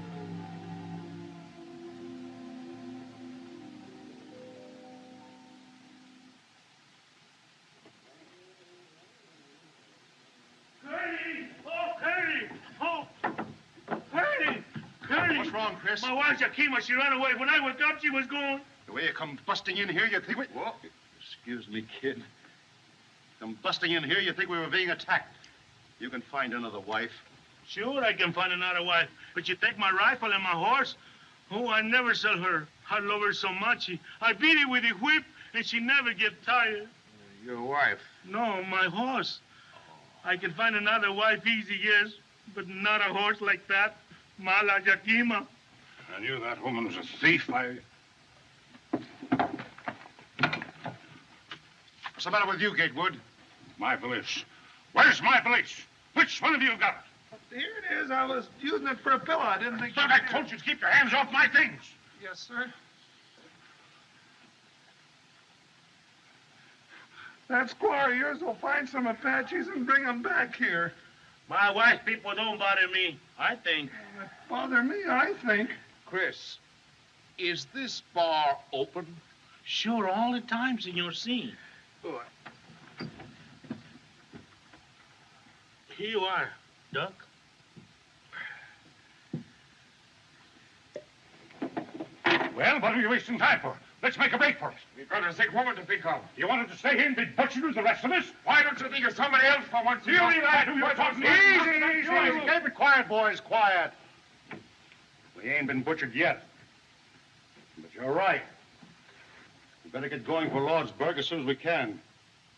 What's wrong, Chris? My wife, Yakima, she ran away. When I woke up, she was gone. The way you come busting in here, you think we... Whoa. Excuse me, kid. Come busting in here, you think we were being attacked. You can find another wife. Sure, I can find another wife. But you take my rifle and my horse? Oh, I never sell her. I love her so much. I beat her with a whip, and she never get tired. Your wife? No, my horse. I can find another wife easy, yes, but not a horse like that. Mala Yakima. I knew that woman was a thief. What's the matter with you, Gatewood? My valise. Where's my valise? Which one of you got it? Here it is. I was using it for a pillow. I didn't think... But I told you to keep your hands off my things. Yes, sir. That squaw of yours will find some Apaches and bring them back here. My white people don't bother me, I think. Bother me, I think. Chris, is this bar open? Sure, all the time, Senor C. Good. Here you are, Duck. Well, what are you wasting time for? Let's make a break for it. We've got a sick woman to think of. You wanted to stay here and be butchered with the rest of us? Why don't you think of somebody else for once? You realize who you're talking to? Easy. Keep it quiet, boys, quiet. We ain't been butchered yet. But you're right. We better get going for Lordsburg as soon as we can.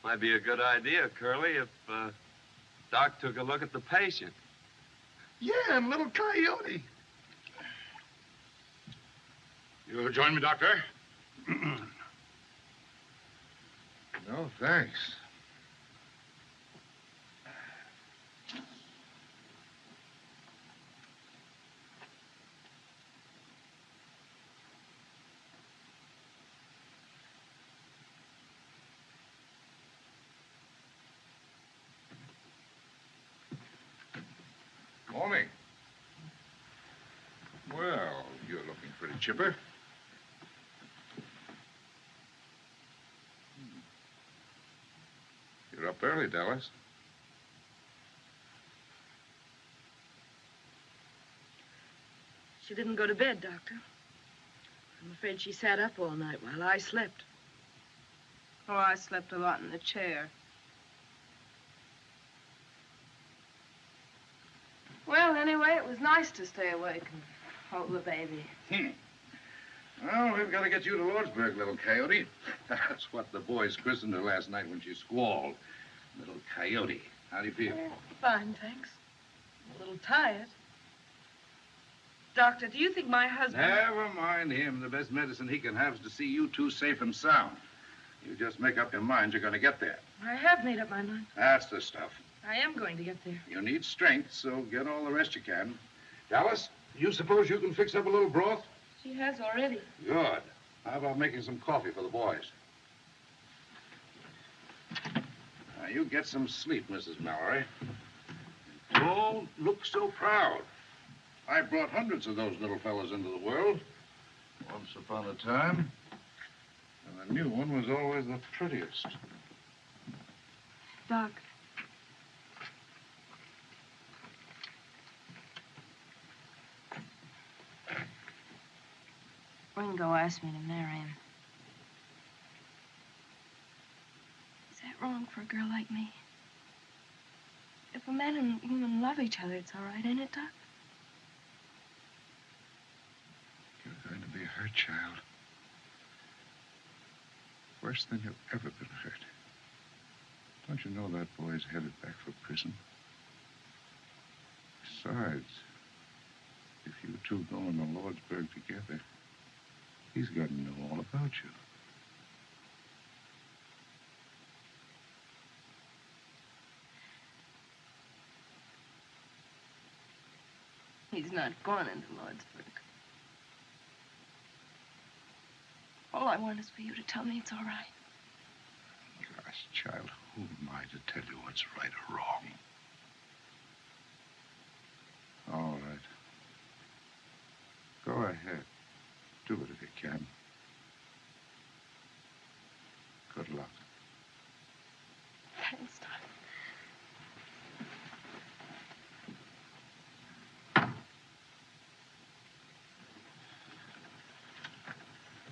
Might be a good idea, Curly, if Doc took a look at the patient. Yeah, and little Coyote. You'll join me, Doctor? No, thanks. Morning. Well, you're looking pretty chipper. You're up early, Dallas. She didn't go to bed, Doctor. I'm afraid she sat up all night while I slept. Oh, I slept a lot in the chair. Well, anyway, it was nice to stay awake and hold the baby. Well, we've got to get you to Lordsburg, little Coyote. That's what the boys christened her last night when she squalled. Little Coyote. How do you feel? Fine, thanks. A little tired. Doctor, do you think my husband... Never mind him. The best medicine he can have is to see you two safe and sound. You just make up your mind you're going to get there. I have made up my mind. That's the stuff. I am going to get there. You need strength, so get all the rest you can. Dallas, you suppose you can fix up a little broth? She has already. Good. How about making some coffee for the boys? Now, you get some sleep, Mrs. Mallory. Don't look so proud. I brought hundreds of those little fellas into the world. Once upon a time. And the new one was always the prettiest. Doc. Ringo asked me to marry him. Is that wrong for a girl like me? If a man and woman love each other, it's all right, ain't it, Doc? You're going to be hurt, child. Worse than you've ever been hurt. Don't you know that boy's headed back for prison? Besides, if you two go into Lordsburg together, he's got to know all about you. He's not going into Lordsburg. All I want is for you to tell me it's all right. Gosh, child, who am I to tell you what's right or wrong? All right. Go ahead. Do it if you can. Good luck. Thanks, Doc.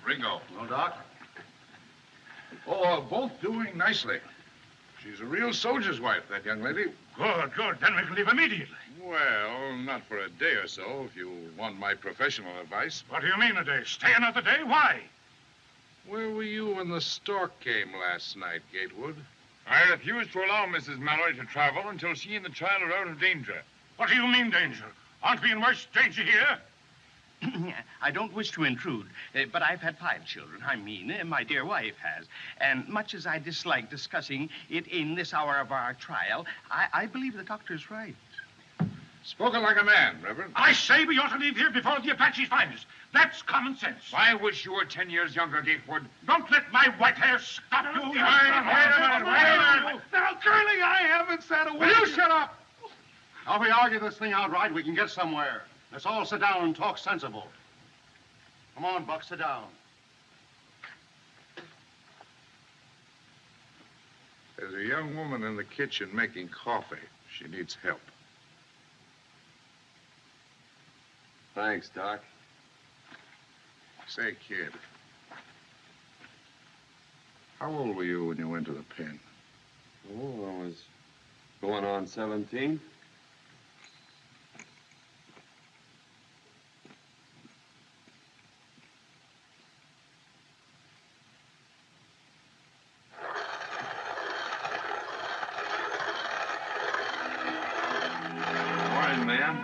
Ringo. No, Doc? Oh, both doing nicely. She's a real soldier's wife, that young lady. Good, good. Then we can leave immediately. Well, not for a day or so, if you want my professional advice. What do you mean a day? Stay another day? Why? Where were you when the stork came last night, Gatewood? I refuse to allow Mrs. Mallory to travel until she and the child are out of danger. What do you mean, danger? Aren't we in worse danger here? I don't wish to intrude, but I've had 5 children. I mean, my dear wife has. And much as I dislike discussing it in this hour of our trial, I believe the doctor's right. Spoken like a man, Reverend. I say we ought to leave here before the Apaches find us. That's common sense. I wish you were 10 years younger, Gatewood. Don't let my white hair stop you. Wait a minute. Now, Curly, I haven't said a word. Will you shut up? Now, if we argue this thing outright, we can get somewhere. Let's all sit down and talk sensible. Come on, Buck, sit down. There's a young woman in the kitchen making coffee. She needs help. Thanks, Doc. Say, kid, how old were you when you went to the pen? Oh, I was going on 17. Morning, ma'am.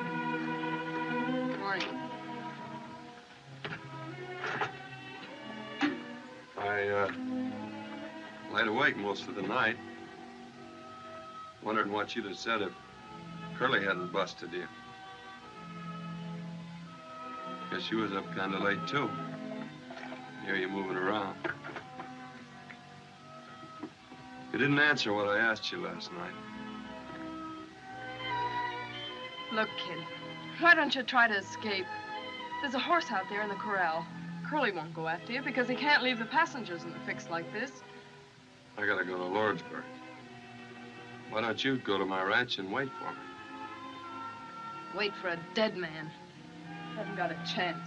laid awake most of the night, wondering what you'd have said if Curly hadn't busted you. Guess she was up kind of late, too. Hear you moving around. You didn't answer what I asked you last night. Look, kid, why don't you try to escape? There's a horse out there in the corral. Curly won't go after you because he can't leave the passengers in a fix like this. I gotta go to Lordsburg. Why don't you go to my ranch and wait for me? Wait for a dead man. Haven't got a chance.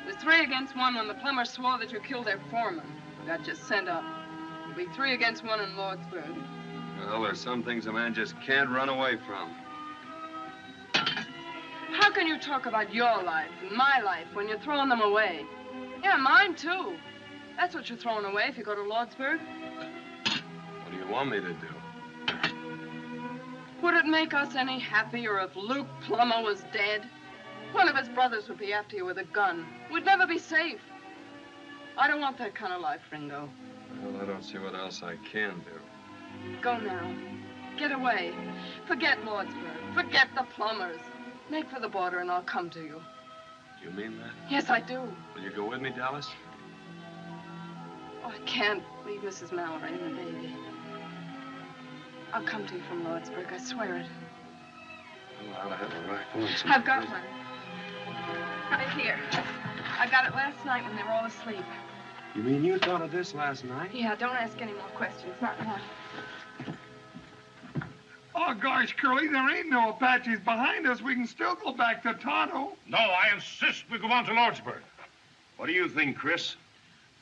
It was 3 against 1 when the plumbers swore that you killed their foreman. Got you sent up. It'll be 3 against 1 in Lordsburg. Well, there's some things a man just can't run away from. How can you talk about your life and my life when you're throwing them away? Yeah, mine too. That's what you're throwing away if you go to Lordsburg. What do you want me to do? Would it make us any happier if Luke Plummer was dead? One of his brothers would be after you with a gun. We'd never be safe. I don't want that kind of life, Ringo. Well, I don't see what else I can do. Go now. Get away. Forget Lordsburg. Forget the Plumbers. Make for the border and I'll come to you. You mean that? Yes, I do. Will you go with me, Dallas? Oh, I can't leave Mrs. Mallory and the baby. I'll come to you from Lordsburg, I swear it. Well, I ought to have a rifle and some... I've got one. Right here. I got it last night when they were all asleep. You mean you thought of this last night? Yeah, don't ask any more questions. Not now. Oh, gosh, Curly, there ain't no Apaches behind us. We can still go back to Tonto. No, I insist we go on to Lordsburg. What do you think, Chris?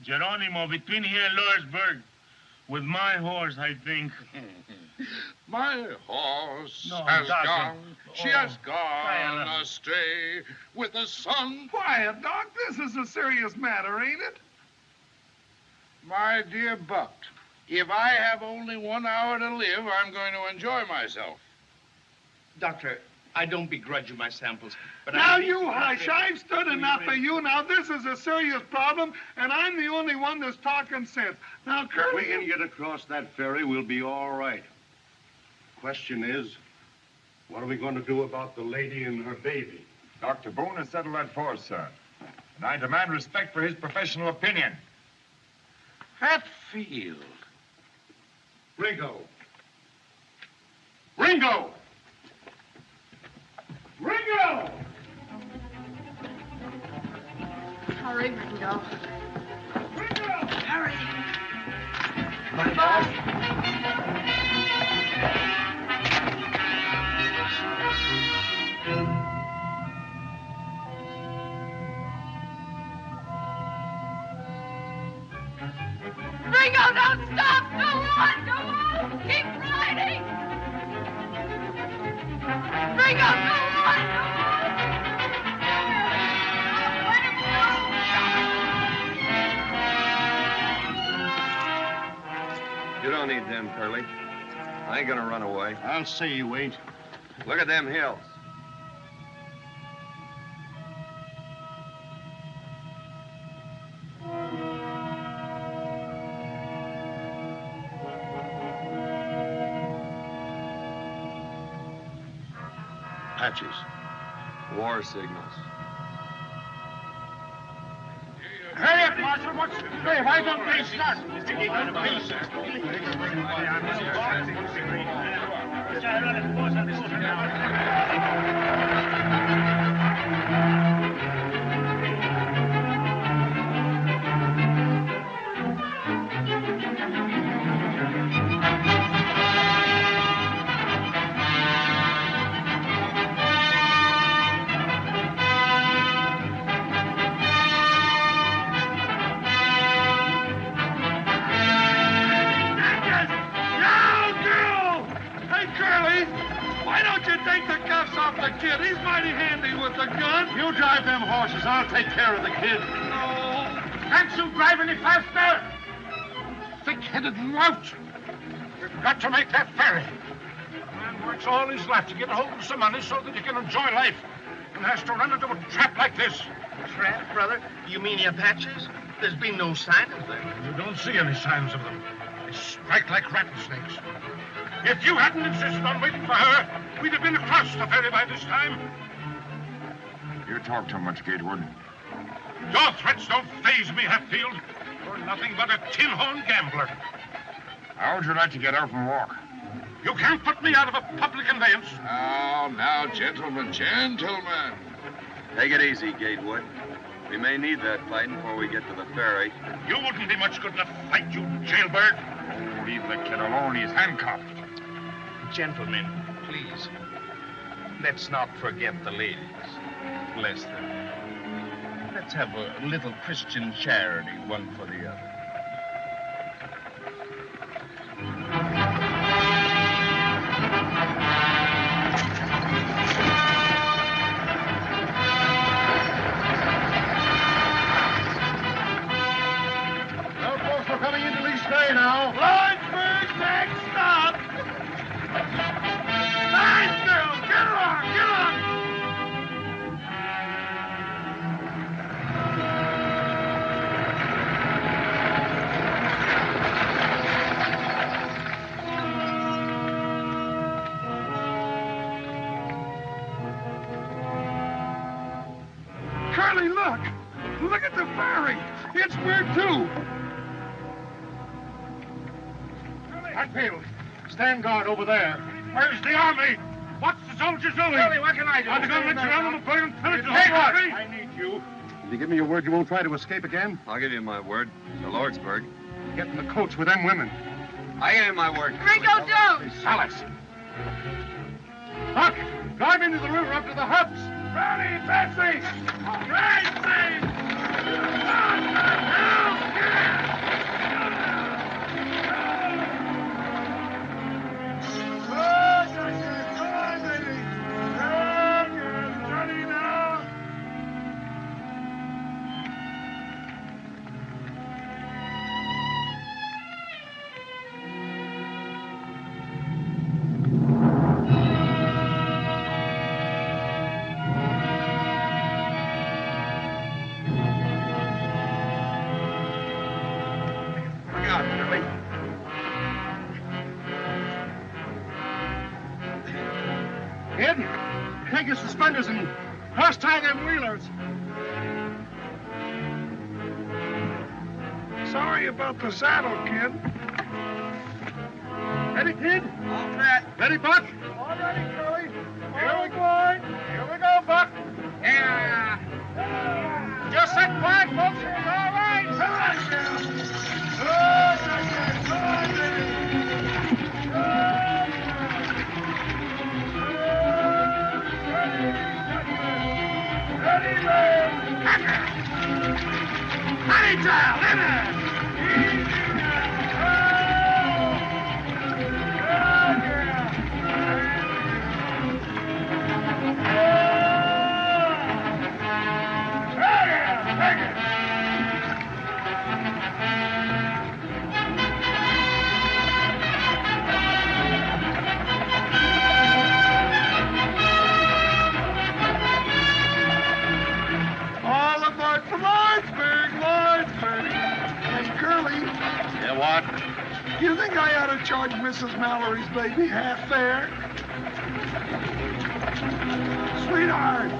Geronimo, between here and Lordsburg, with my horse, I think. My horse No, has Doctor. gone. She has Quiet. gone astray with the sun. Quiet, Doc. This is a serious matter, ain't it? My dear Buck, if I have only 1 hour to live, I'm going to enjoy myself. Doctor, I don't begrudge you my samples, but Now, I... you hush. I've stood enough of you. Now, this is a serious problem, and I'm the only one that's talking sense. Now, If Curly... we can get across that ferry, we'll be all right. Question is, what are we going to do about the lady and her baby? Dr. Boone has settled that for us, sir. And I demand respect for his professional opinion. Hatfield. Ringo! Ringo! Ringo! Hurry, Ringo. Ringo! Hurry. Ringo, don't stop! Go on, go on! Keep riding! Ringo, go on, go on! Let him go! You don't need them, Curly. I ain't gonna run away. I'll say you ain't. Look at them hills. Apaches. War signals. Hurry up, Marshal. Hey, why don't they start? Why don't you take the cuffs off the kid? He's mighty handy with the gun. You drive them horses. I'll take care of the kid. No. Can't you drive any faster? Thick-headed lout. We've got to make that ferry. The man works all his life to get a hold of some money so that he can enjoy life, and has to run into a trap like this. Trap, brother? You mean the Apaches? There's been no sign of them. You don't see any signs of them. They strike like rattlesnakes. If you hadn't insisted on waiting for her, we'd have been across the ferry by this time. You talk too much, Gatewood. Your threats don't faze me, Hatfield. You're nothing but a tin-horn gambler. How would you like to get out and walk? You can't put me out of a public conveyance. Now, gentlemen, gentlemen. Take it easy, Gatewood. We may need that fighting before we get to the ferry. You wouldn't be much good in a fight, you jailbird. Oh, leave the kid alone. He's handcuffed. Gentlemen, please. Let's not forget the ladies. Bless them. Let's have a little Christian charity, one for the other. Well, folks, we're coming into East Bay now. Lawrenceburg, next stop. Nice girl. Get on, get on. Curly, look! Look at the ferry! It's where too! Hatfield, stand guard over there. Where's the army? What's the soldiers doing? Curly, what can I do? Are they going to let you run them a burning pillage? Hey, what? I need you. Will you give me your word you won't try to escape again? I'll give you my word. To Lordsburg. Get in the coach with them women. I give you my word. Ringo, don't! Silas. Huck, drive into the river up to the hubs. Ready, Betsy! Racing! Ed, take your suspenders and cross-tie them wheelers. Sorry about the saddle, kid. Ready, kid? All set. Ready, Buck? All ready, Curly. Here we go. Here we go, Buck. Yeah. Just sit quiet, folks. It's all right. Honey child, in there! All aboard from Lawrenceburg, Lawrenceburg. Hey, Curly. Yeah, what? You think I ought to charge Mrs. Mallory's baby half fare? Sweetheart.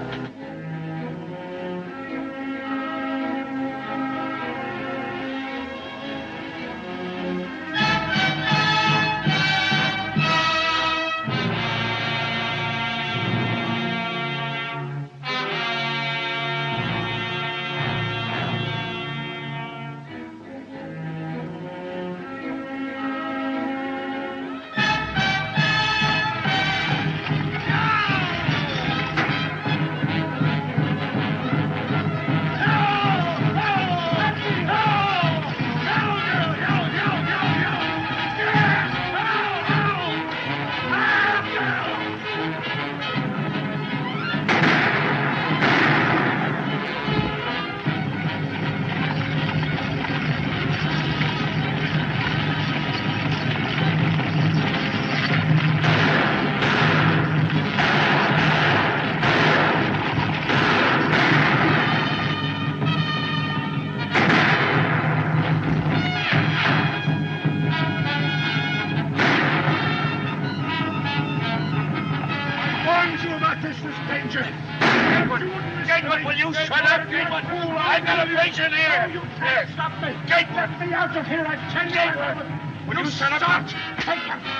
you shut up, you fool? I got a patient here. Yes. Stop me. Get me out of here. I tell you. Will you shut up? Take him.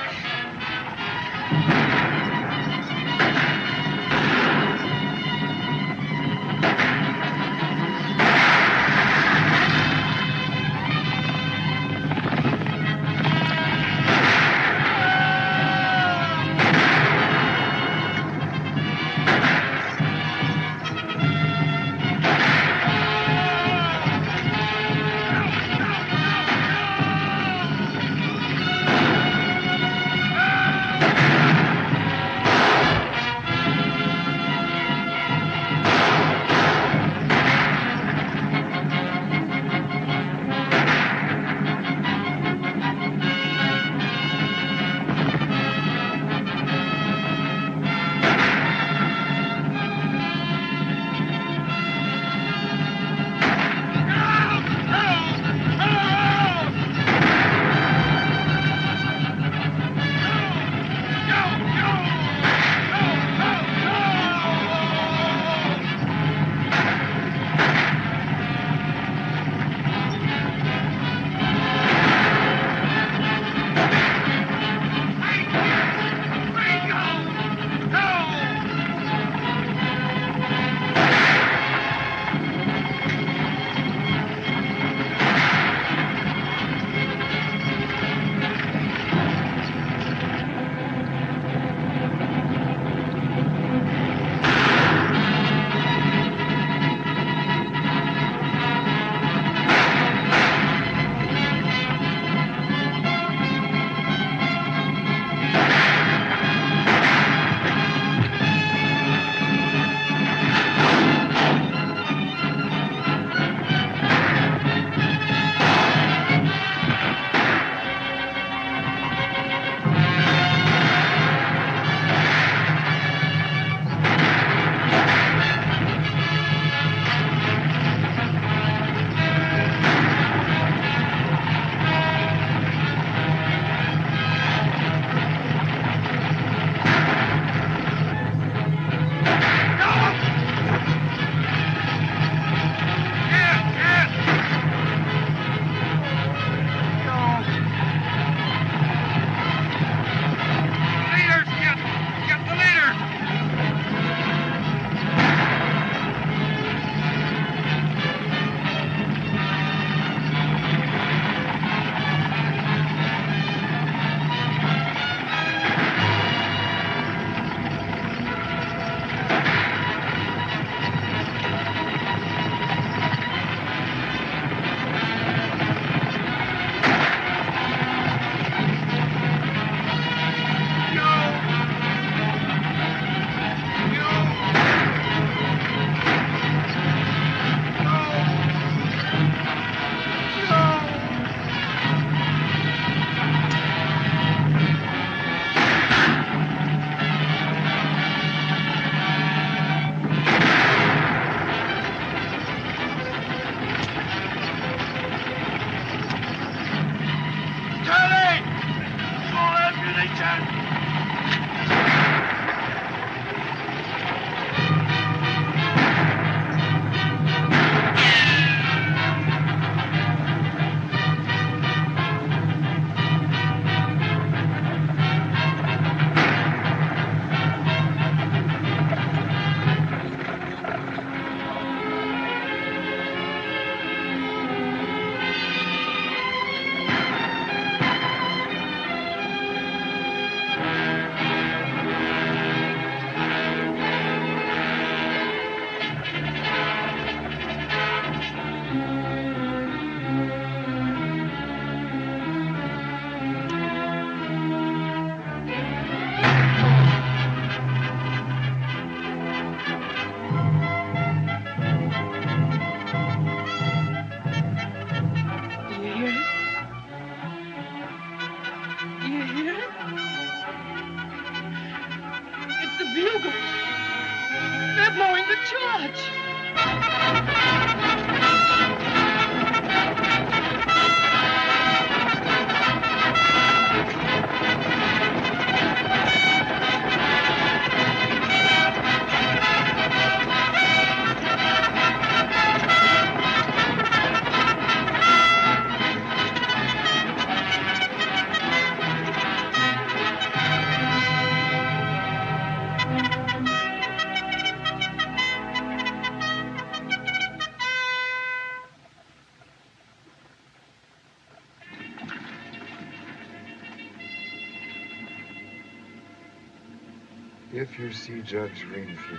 If you see Judge Greenfield,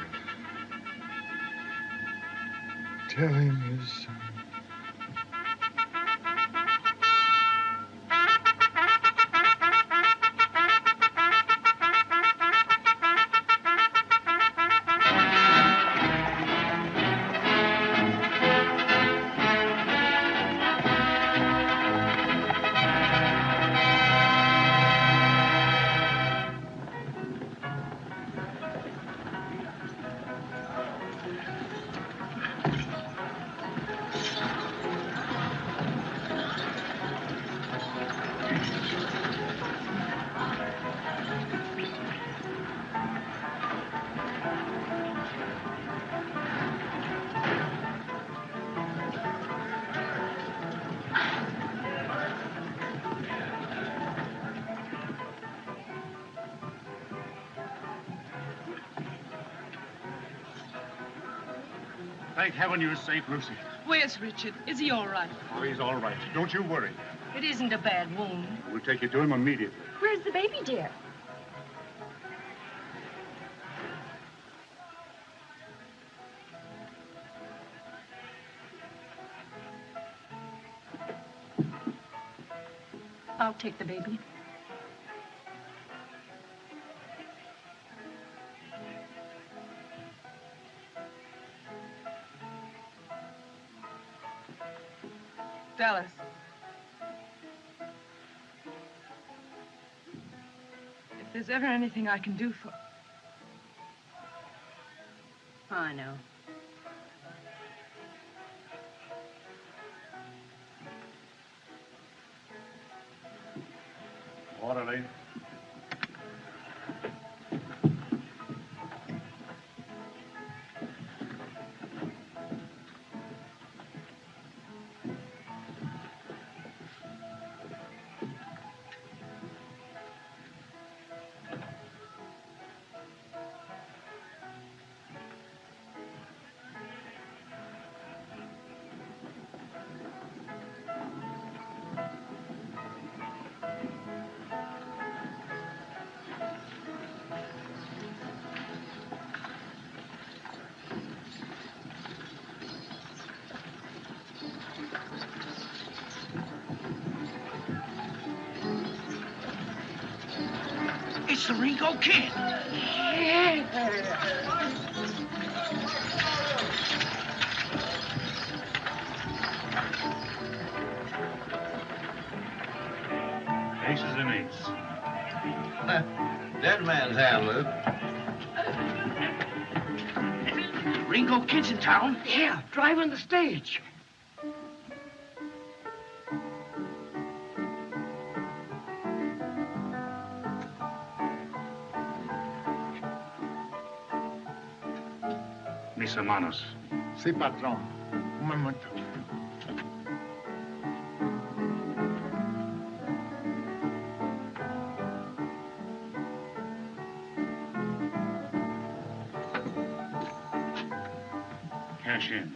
tell him his son. Thank heaven you're safe, Lucy. Where's Richard? Is he all right? Oh, he's all right. Don't you worry. It isn't a bad wound. We'll take you to him immediately. Where's the baby, dear? I'll take the baby. Dallas. If there's ever anything I can do for... I know. Orderly. It's the Ringo Kid. Aces and eights. Dead man's hand, Luke. Ringo Kid's in town? Yeah, driving the stage. Mis hermanos. Sí, patrón. Un momento. Cash in.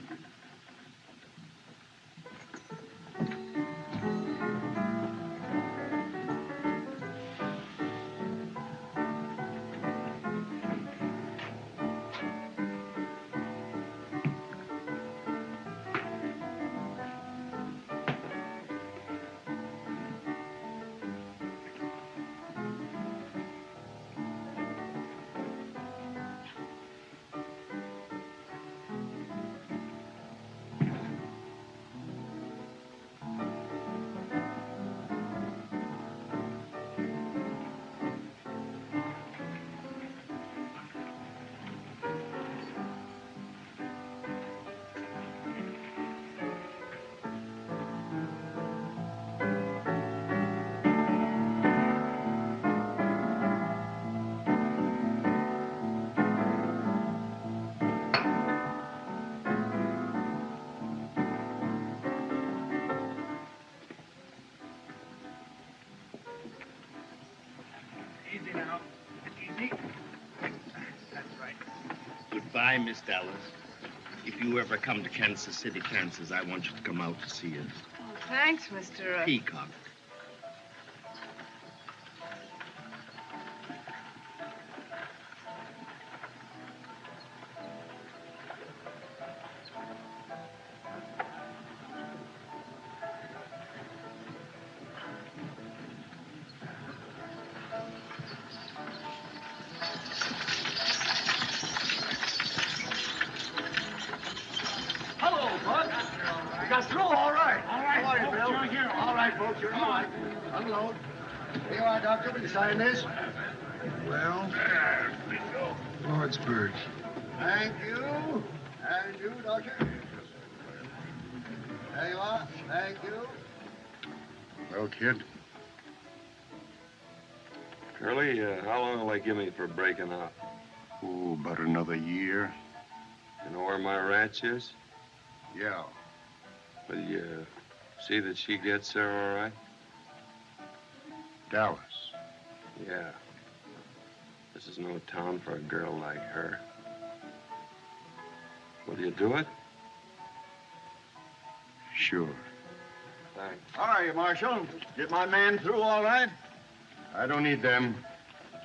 Easy now. Easy. That's right. Goodbye, Miss Dallas. If you ever come to Kansas City, Kansas, I want you to come out to see us. Oh, thanks, Mr. Peacock. Unload. Here you are, Doctor. Will you sign this? Well, Lordsburg. Thank you. And you, Doctor. There you are. Thank you. Well, kid? Curly, how long will they give me for breaking up? Oh, about another year. You know where my ranch is? Yeah. Will you see that she gets there all right? Dallas. Yeah. This is no town for a girl like her. Will you do it? Sure. Thanks. How are you, Marshal? Get my man through all right? I don't need them.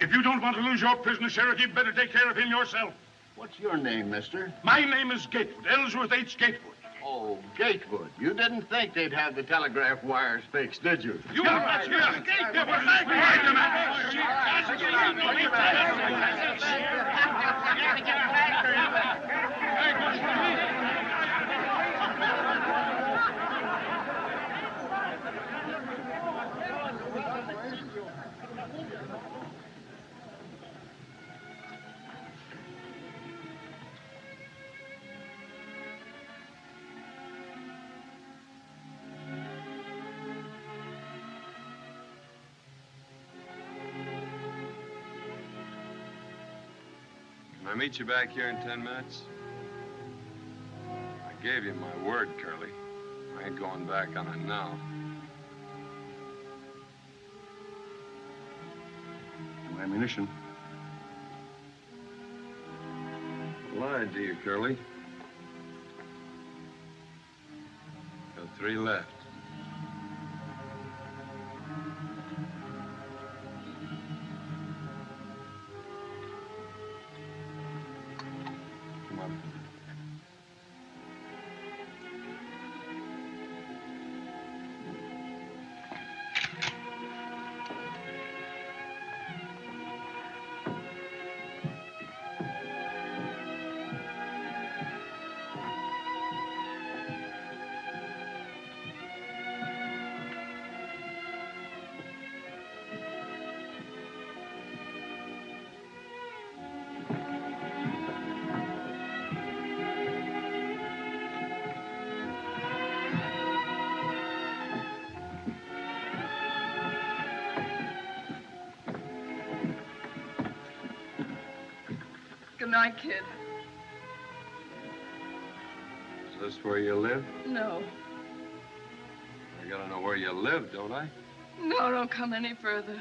If you don't want to lose your prisoner, Sheriff, you'd better take care of him yourself. What's your name, mister? My name is Gatewood, Ellsworth H. Gatewood. Oh, Gatewood. You didn't think they'd have the telegraph wires fixed, did you? You are right, Gatewood. Can I meet you back here in 10 minutes? I gave you my word, Curly. I ain't going back on it now. No ammunition. I lied to you, Curly. Got 3 left. Come on. Good night, kid. Is this where you live? No. I gotta know where you live, don't I? No, don't come any further.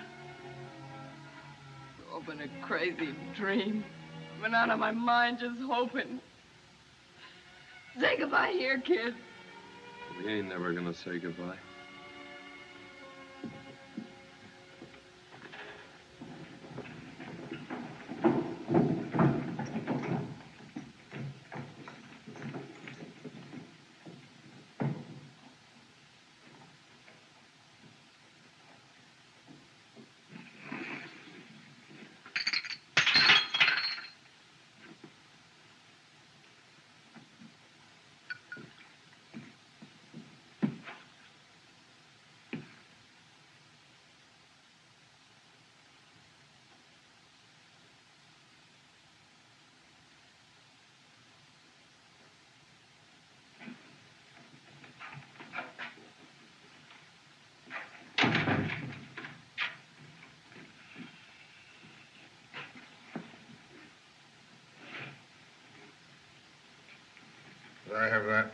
It's all been a crazy dream. I've been out of my mind just hoping. Say goodbye here, kid. We ain't never gonna say goodbye. Did I have that?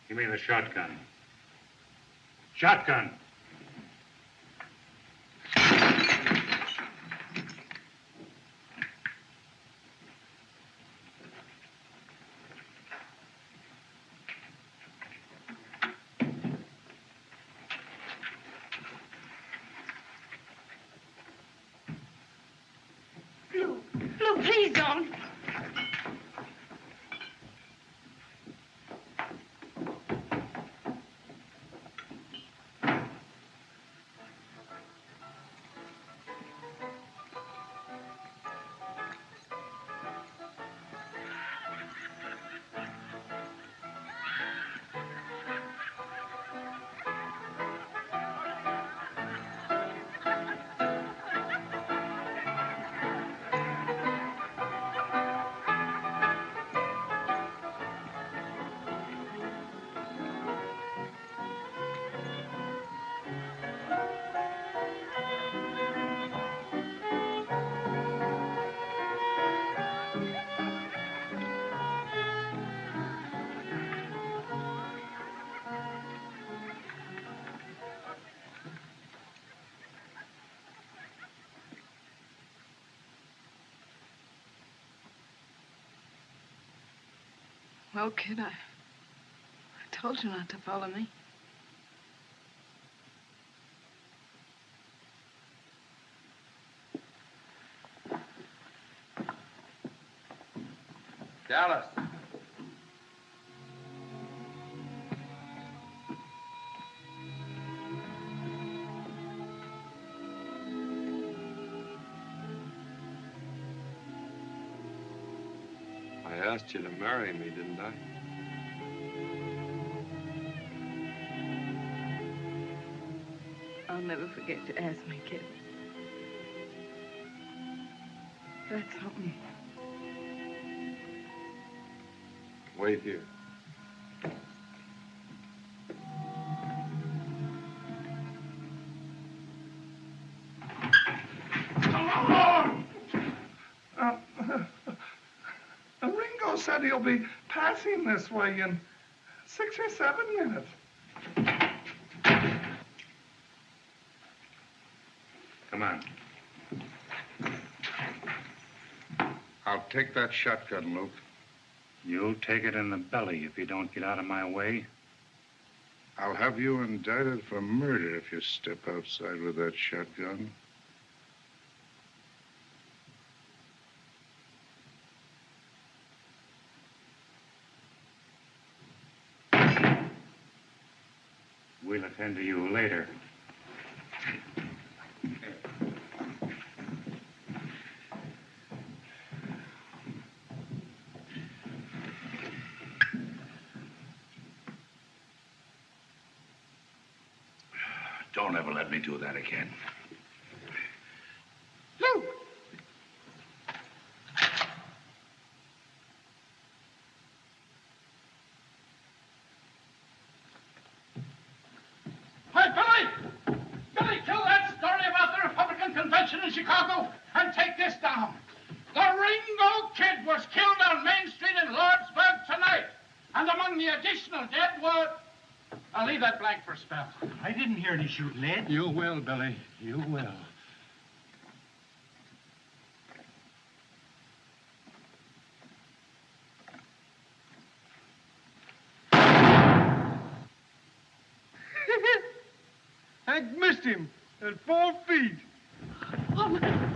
Give me the shotgun. Shotgun. please don't. Well, kid, I told you not to follow me. Dallas. I asked you to marry me, didn't I? I'll never forget to ask me, kid. That's something. Wait here. Ringo said he'll be passing this way in 6 or 7 minutes. Come on. I'll take that shotgun, Luke. You'll take it in the belly if you don't get out of my way. I'll have you indicted for murder if you step outside with that shotgun. We'll attend to you later. Don't ever let me do that again. Luke! Hey, Billy! Billy, kill that story about the Republican convention in Chicago and take this down. The Ringo Kid was killed on Main Street in Lordsburg tonight. And among the additional dead were... I'll leave that blank for a spell. I didn't hear any shooting, Ed. You will, Billy. You will. I missed him at 4 feet. Oh, my...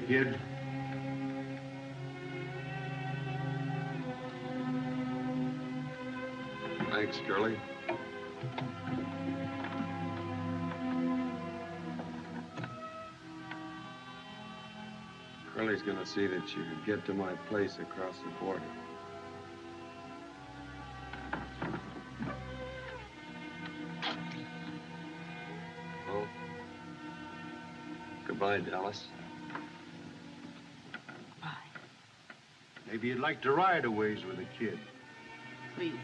kid. Thanks, Curly. Curly's gonna see that you get to my place across the border. Well, goodbye, Dallas. Maybe you'd like to ride a ways with a kid. Please.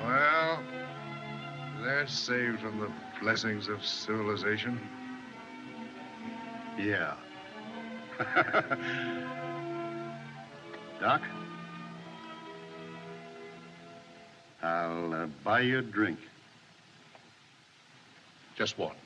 Well, they're saved from the blessings of civilization. Yeah. Doc, I'll buy you a drink. Just one.